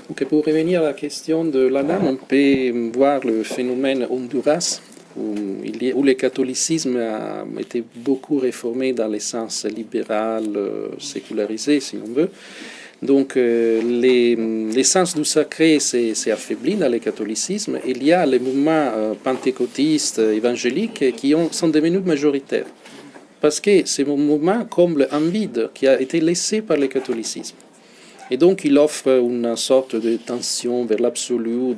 donc pour revenir à la question de la dame, on peut voir le phénomène Honduras, où le catholicisme a été beaucoup réformé dans le sens libéral, sécularisé, si on veut. Donc l'essence du sacré s'est affaiblie dans le catholicisme. Il y a les mouvements pentecôtistes, évangéliques, qui sont devenus majoritaires. Parce que ces mouvements comblent un vide qui a été laissé par le catholicisme. Et donc, il offre une sorte de tension vers l'absolu,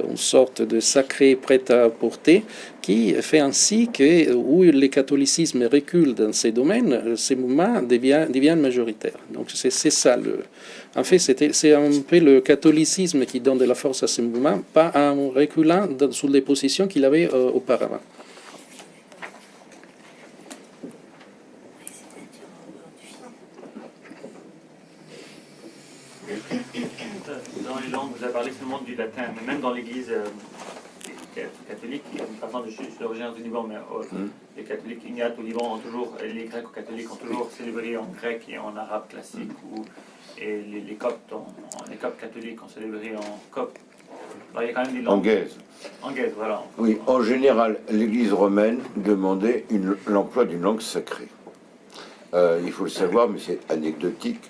une sorte de sacré prêt à porter, qui fait ainsi que, où le catholicisme recule dans ces domaines, ces mouvements deviennent majoritaires. Donc, c'est ça. En fait, c'est un peu le catholicisme qui donne de la force à ces mouvements, pas en reculant sur les positions qu'il avait auparavant. Dans les langues, vous avez parlé seulement du latin, mais même dans l'église catholique, par exemple, je suis originaire du Liban, mais les catholiques ignates au Liban ont toujours, les greco-catholiques ont toujours célébré en grec et en arabe classique, et les coptes, les coptes catholiques ont célébré en copte. Alors, il y a quand même des langues. En gaise. En gaise, voilà. Oui, en général, l'Église romaine demandait l'emploi d'une langue sacrée. Il faut le savoir, mais c'est anecdotique.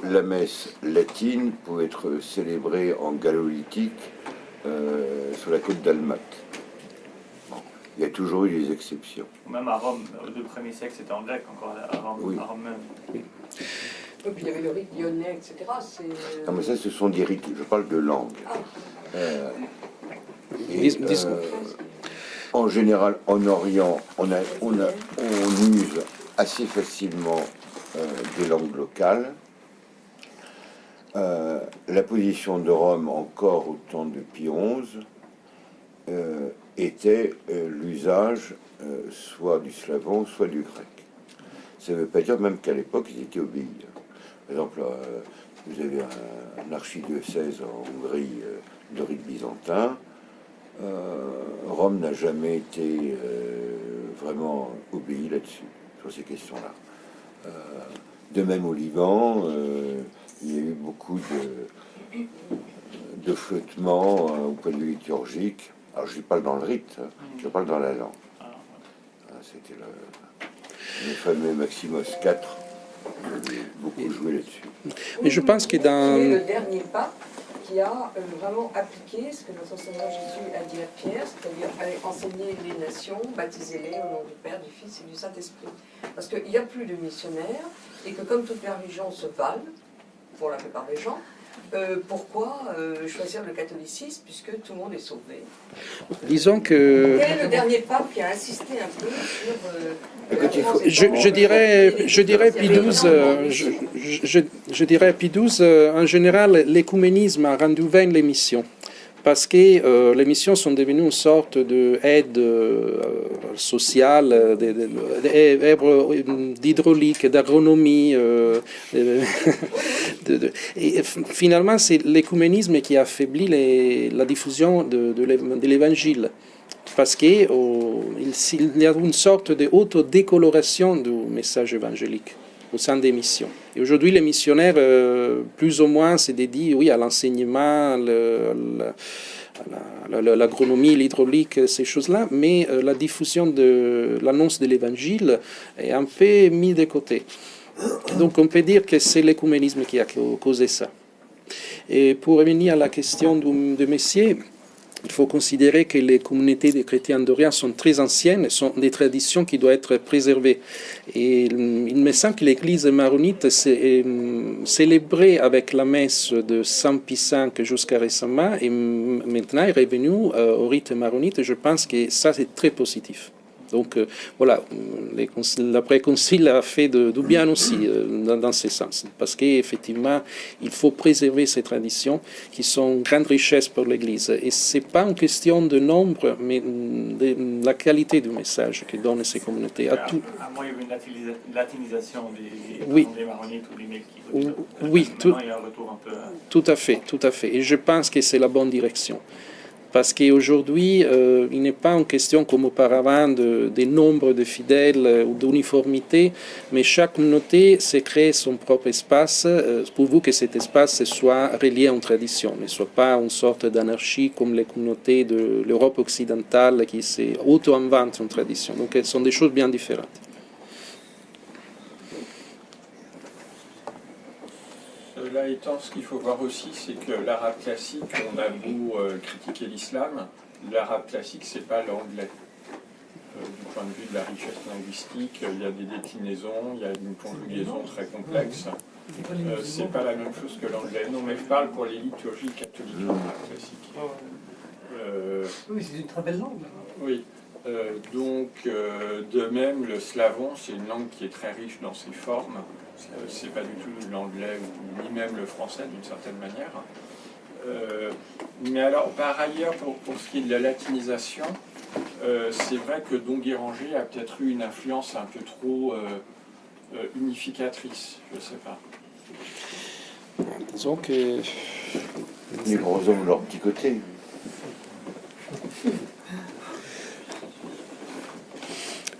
La messe latine pouvait être célébrée en gallo-lytique sur la côte d'Almat. Bon, il y a toujours eu des exceptions. Même à Rome, au 2 premiers siècles, c'était en grec encore, à Rome, Oui. à Rome même. Et puis il y avait le rite lyonnais, etc. Non, mais ça, ce sont des rites. Je parle de langue. En général, en Orient, on use assez facilement des langues locales. La position de Rome, encore au temps de Pie XI, était l'usage soit du slavon, soit du grec. Ça ne veut pas dire même qu'à l'époque, ils étaient obéis. Par exemple, vous avez un archidiocèse en Hongrie de rite byzantin. Rome n'a jamais été vraiment obéi là-dessus, sur ces questions-là. De même au Liban, il y a eu beaucoup de flottements au point de vue liturgique. Alors je parle dans le rite, je parle dans la langue. C'était le fameux Maximos IV, qui a beaucoup joué là-dessus. Mais je pense que dans... Qui est le dernier pape qui a vraiment appliqué ce que notre Seigneur Jésus a dit à Pierre, c'est-à-dire aller enseigner les nations, baptisez-les au nom du Père, du Fils et du Saint-Esprit. Parce qu'il n'y a plus de missionnaires et que comme toutes les religions se valent, pour la plupart des gens, pourquoi choisir le catholicisme puisque tout le monde est sauvé? Disons que... Quel est le dernier pape qui a insisté un peu sur... Je dirais Pie XII, je dirais Pie XII, en général, l'écuménisme a rendu vaine les missions. Parce que les missions sont devenues une sorte d'aide sociale, d'hydraulique, d'agronomie. Et finalement, c'est l'écuménisme qui affaiblit la diffusion de l'évangile. Parce qu'il y a une sorte d'autodécoloration du message évangélique au sein des missions. Et aujourd'hui, les missionnaires, plus ou moins, se dédient à l'enseignement, l'agronomie, l'hydraulique, ces choses-là, mais la diffusion de l'annonce de l'évangile est un peu mise de côté. Donc on peut dire que c'est l'écuménisme qui a causé ça. Et pour revenir à la question de Messier, il faut considérer que les communautés de chrétiens d'Orient sont très anciennes, sont des traditions qui doivent être préservées. Et il me semble que l'Église maronite s'est célébrée avec la messe de Saint Pie V jusqu'à récemment, et maintenant est revenue au rite maronite. Je pense que ça, c'est très positif. Donc voilà, l'après-concile a fait du bien aussi dans ce sens, parce qu'effectivement, il faut préserver ces traditions qui sont une grande richesse pour l'Église. Et ce n'est pas une question de nombre, mais de la qualité du message que donnent ces communautés. À moi, il y avait une latinisation des maronites ou des melkites. Oui, il y a un retour un peu... Tout à fait. Et je pense que c'est la bonne direction. Parce qu'aujourd'hui, il n'est pas une question comme auparavant de nombre de fidèles ou d'uniformité, mais chaque communauté se crée son propre espace, pourvu que cet espace soit relié à une tradition, ne soit pas une sorte d'anarchie comme les communautés de l'Europe occidentale qui auto-inventent une tradition. Donc, ce sont des choses bien différentes. Cela étant, ce qu'il faut voir aussi, c'est que l'arabe classique, on a beau critiquer l'islam, l'arabe classique, c'est pas l'anglais. Du point de vue de la richesse linguistique, il y a des déclinaisons, il y a une conjugaison très complexe. C'est pas la même chose que l'anglais. Non, mais je parle pour les liturgies catholiques en arabe classique. Oui, c'est une très belle langue. Oui. De même, le slavon, c'est une langue qui est très riche dans ses formes. C'est pas du tout l'anglais ni même le français d'une certaine manière. Mais alors, par ailleurs, pour ce qui est de la latinisation, c'est vrai que Don Guéranger a peut-être eu une influence un peu trop unificatrice, je sais pas. Disons que... Les grands hommes de leur petit côté.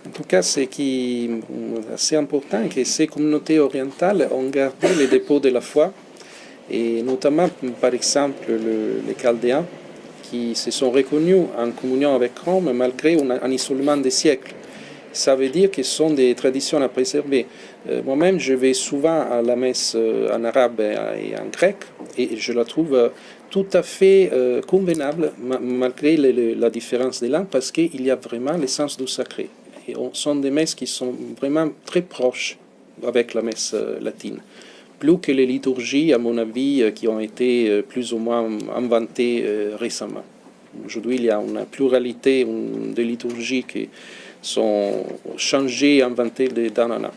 En tout cas, ce qui est assez important, c'est que ces communautés orientales ont gardé les dépôts de la foi, et notamment, par exemple, les Chaldéens, qui se sont reconnus en communion avec Rome malgré un isolement des siècles. Ça veut dire que ce sont des traditions à préserver. Moi-même, je vais souvent à la messe en arabe et en grec, et je la trouve tout à fait convenable, malgré la différence des langues, parce qu'il y a vraiment l'essence du sacré. Et sont des messes qui sont vraiment très proches avec la messe latine. Plus que les liturgies, à mon avis, qui ont été plus ou moins inventées récemment. Aujourd'hui, il y a une pluralité de liturgies qui sont changées, inventées d'un an.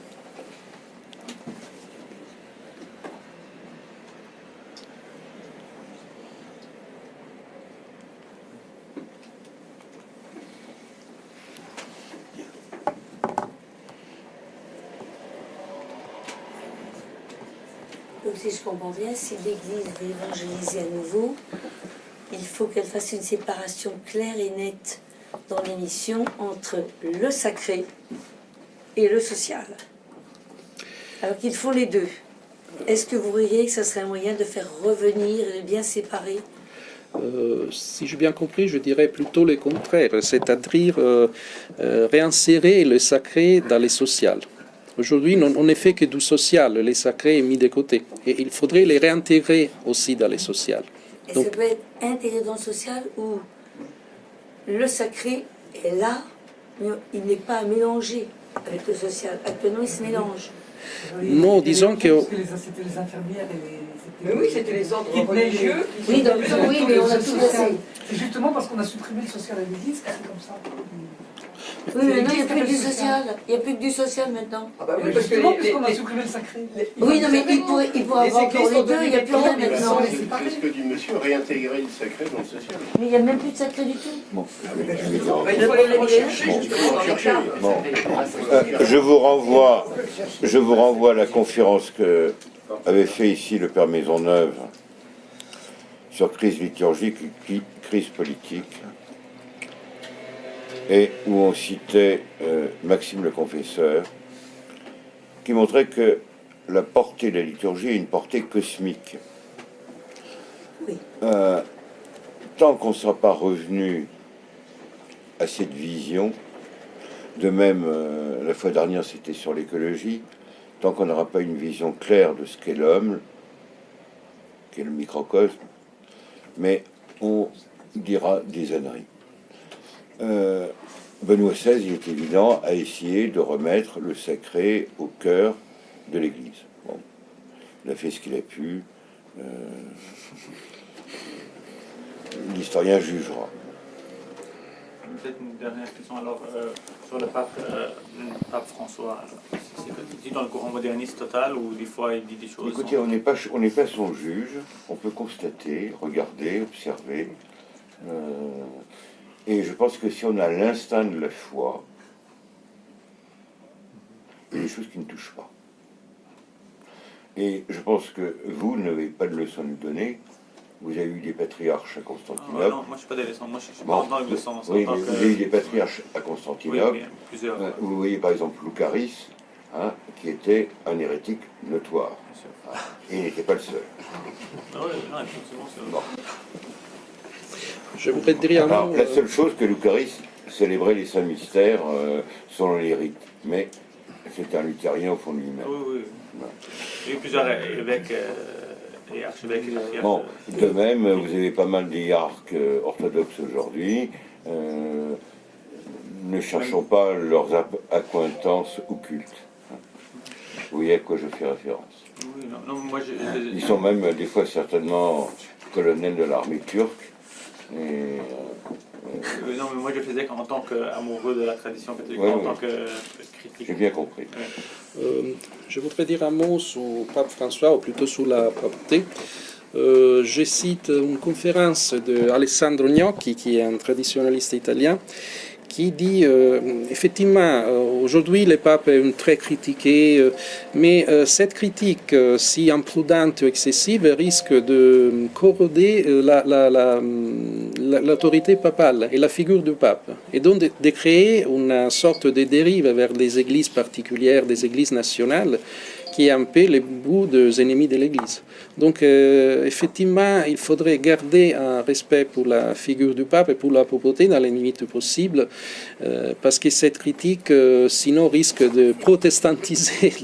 Donc si je comprends bien, si l'Église veut évangéliser à nouveau, il faut qu'elle fasse une séparation claire et nette dans l'émission entre le sacré et le social. Alors qu'ils font les deux. Est-ce que vous voyez que ça serait un moyen de faire revenir et de bien séparer? Si j'ai bien compris, je dirais plutôt le contraire, c'est-à-dire réinsérer le sacré dans les sociales. Aujourd'hui, on ne fait que du social, les sacrés est mis de côté. Et il faudrait les réintégrer aussi dans les sociales. Et Donc, ça peut être intégré dans le social où le sacré est là, mais il n'est pas à mélanger avec le social. Actuellement, il se mélange. Non, disons que- C'était les infirmières et les... Mais oui, c'était les ordres guides religieux. Oui, donc, oui, mais on a tout cassé. C'est justement parce qu'on a supprimé le social à l'église que c'est comme ça. Oui, mais maintenant, il n'y a plus que du social. Il n'y a plus que du social maintenant. Ah bah oui, Mais parce que justement, les- puisqu'on a les- supprimé le sacré. Oui, non, mais il pourrait avoir encore les deux, il n'y a plus rien maintenant. C'est ce que dit monsieur, réintégrer le sacré dans le social. Mais il n'y a même plus de sacré du tout. Bah, il faut aller les rechercher justement dans les cadres. Bon. Je vous renvoie à la conférence que avait fait ici le Père Maisonneuve sur crise liturgique et crise politique, et où on citait Maxime le Confesseur, qui montrait que la portée de la liturgie est une portée cosmique. Oui. Tant qu'on ne sera pas revenu à cette vision, de même, la fois dernière c'était sur l'écologie, tant qu'on n'aura pas une vision claire de ce qu'est l'homme, qu'est le microcosme, mais on dira des âneries. Benoît XVI, il est évident, a essayé de remettre le sacré au cœur de l'Église. Bon, il a fait ce qu'il a pu. L'historien jugera. Peut-être une dernière question alors sur le pape François. C'est dit dans le courant moderniste total ou des fois il dit des choses. Écoutez, on n'est pas son juge, on peut constater, regarder, observer. Et je pense que si on a l'instinct de la foi, il y a des choses qui ne touchent pas. Et je pense que vous n'avez pas de leçon à nous donner. Vous avez eu des patriarches à Constantinople. Non, moi je ne suis pas des leçons, moi je suis pas Bon, en tant que leçon. oui, mais vous avez eu des patriarches à Constantinople. Oui, plusieurs. Vous voyez par exemple Loucaris, hein, qui était un hérétique notoire. Bien sûr. Et il n'était pas le seul. Non, effectivement, c'est Bon. je voudrais dire un Alors, mot, la seule chose que Loucaris célébrait les saints mystères selon les rites. Mais c'était un luthérien au fond de lui-même. Oui, oui. Il y a eu plusieurs évêques et archevêques et patriarches. Bon, de même, vous avez pas mal d'hiérarques orthodoxes aujourd'hui. Ne cherchons pas leurs accointances occultes. Vous voyez à quoi je fais référence. Oui, non, moi Ils sont même des fois certainement colonels de l'armée turque. Et, non, mais moi je faisais qu'en tant qu'amoureux de la tradition catholique, Oui, en oui. tant que critique. j'ai bien compris. je voudrais dire un mot sur Pape François, ou plutôt sur la papeté. Je cite une conférence de Alessandro Gnocchi, qui est un traditionnaliste italien, qui dit effectivement aujourd'hui le pape est très critiqué, mais cette critique si imprudente ou excessive risque de corroder l'autorité papale et la figure du pape, et donc de créer une sorte de dérive vers des églises particulières, des églises nationales, qui est un peu le bout des ennemis de l'Église. Donc, effectivement, il faudrait garder un respect pour la figure du pape et pour la papauté dans les limites possibles, parce que cette critique, sinon, risque de protestantiser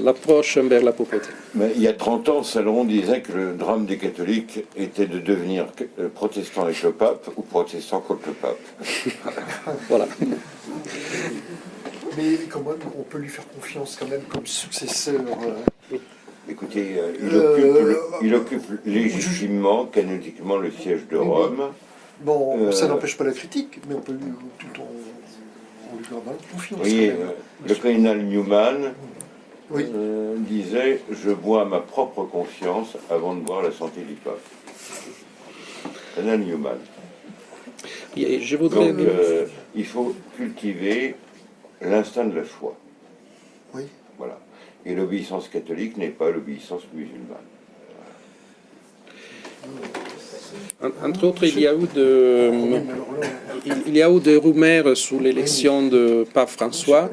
l'approche envers la papauté. Mais il y a 30 ans, Salomon disait que le drame des catholiques était de devenir protestant avec le pape ou protestant contre le pape. Voilà. Mais quand même, on peut lui faire confiance quand même comme successeur. Écoutez, il occupe légitimement, canoniquement, le siège de Rome. Bon, ça n'empêche pas la critique, mais on peut lui, tout en lui gardant confiance. Vous voyez, quand même. le cardinal Newman Oui. disait « Je bois ma propre conscience avant de boire la santé du pape ». Cardinal Newman. Et je voudrais... Donc, il faut cultiver l'instinct de la foi. Oui. Voilà. Et l'obéissance catholique n'est pas l'obéissance musulmane. Voilà. Entre autres, il y a eu des rumeurs sur l'élection de pape François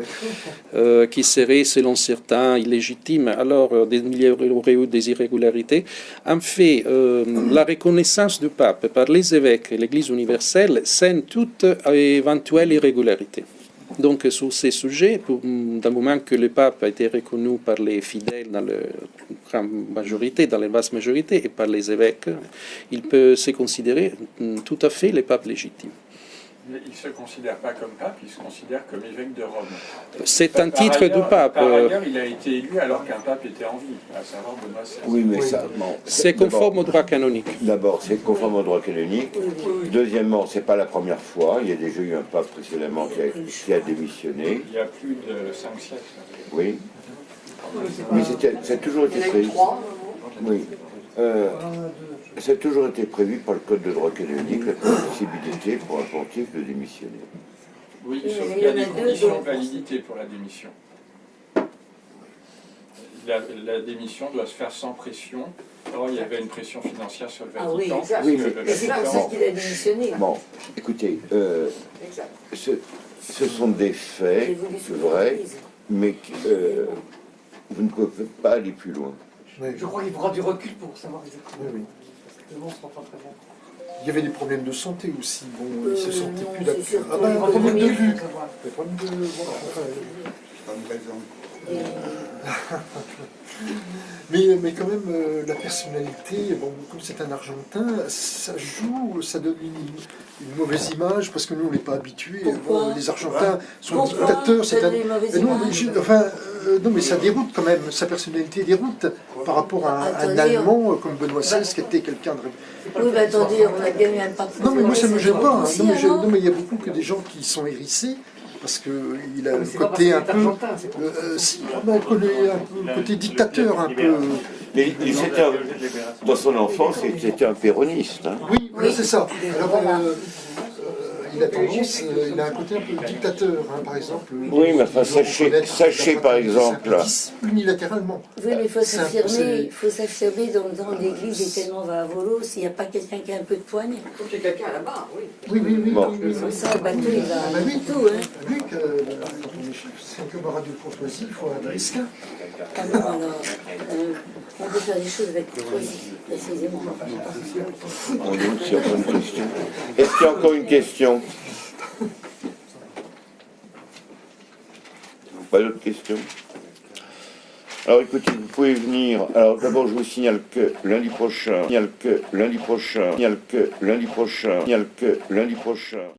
qui serait, selon certains, illégitime. Alors, il y aurait eu des irrégularités. En fait, la reconnaissance du pape par les évêques et l'Église universelle scène toute éventuelle irrégularité. Donc, sur ces sujets, d'un moment que le pape a été reconnu par les fidèles dans la vaste majorité, et par les évêques, il peut se considérer tout à fait le pape légitime. Il ne se considère pas comme pape, il se considère comme évêque de Rome. C'est un titre du pape. Par ailleurs, il a été élu alors qu'un pape était en vie, à savoir Benoît XVI. Oui, mais ça... Bon, C'est conforme au droit canonique. D'abord, c'est conforme au droit canonique. Deuxièmement, c'est pas la première fois. Il y a déjà eu un pape précédemment qui a démissionné. Il y a plus de 5 siècles. Oui. Mais ça a toujours été prévu. Oui. Ça a toujours été prévu par le Code de droit canonique, la possibilité pour un pontife de démissionner. Oui, sauf qu'il y a des conditions de validité pour la démission. La démission doit se faire sans pression. Or, il y avait une pression financière sur le Vatican. Ah oui, exact. Oui, Et c'est pour ça qu'il a démissionné. Bon, écoutez, ce sont des faits, c'est vrai, mais vous ne pouvez pas aller plus loin. Je crois qu'il faudra du recul pour savoir exactement. Oui. Parce que le monde ne se rend pas très bien. Il y avait des problèmes de santé aussi. Bon, il se sentait non, plus c'est là. surtout Ah ben, les un problème de problèmes vue. savoir. Des problèmes de... Voilà. Mais quand même, la personnalité, bon, comme c'est un Argentin, ça joue, ça donne une mauvaise image, parce que nous, on n'est pas habitués. Pourquoi Bon, les Argentins sont Pourquoi dictateurs. ça donne une mauvaise Non, image non, mais ça déroute quand même, sa personnalité déroute par rapport à un Attendez, Allemand comme Benoît XVI, qui était quelqu'un de... Oui, mais attendez, on a bien eu un parti. Non, mais moi, ça ne me gêne pas. Aussi, Non, mais alors non, mais il y a beaucoup que des gens qui sont hérissés, parce qu'il a Mais le c'est pas parce côté qu'il un est peu... argentin, c'est pour le côté dictateur, un peu... Mais dans son enfance, c'était un péroniste. Hein. Oui, voilà, c'est ça. Alors, Voilà. il a tendance, il a un côté un peu dictateur, hein, par exemple. Oui, mais enfin, sachez par exemple... Unilatéralement. Oui, mais il faut C'est un peu- s'affirmer dans l'église est tellement va à volo, s'il n'y a pas quelqu'un qui a un peu de poigne. Il faut qu'il y ait quelqu'un là-bas, oui. Oui. Bon. Comme ça, le bateau, il va Ah bah oui, tout, hein. Luc, quand on est comme radio courtoisie, il faut un risque. Ah non, alors, on peut faire des choses avec courtoisie, précisément. On est sur une question. Est-ce qu'il y a encore une question? Pas d'autres questions? Alors écoutez, vous pouvez venir. Alors d'abord, je vous signale que lundi prochain,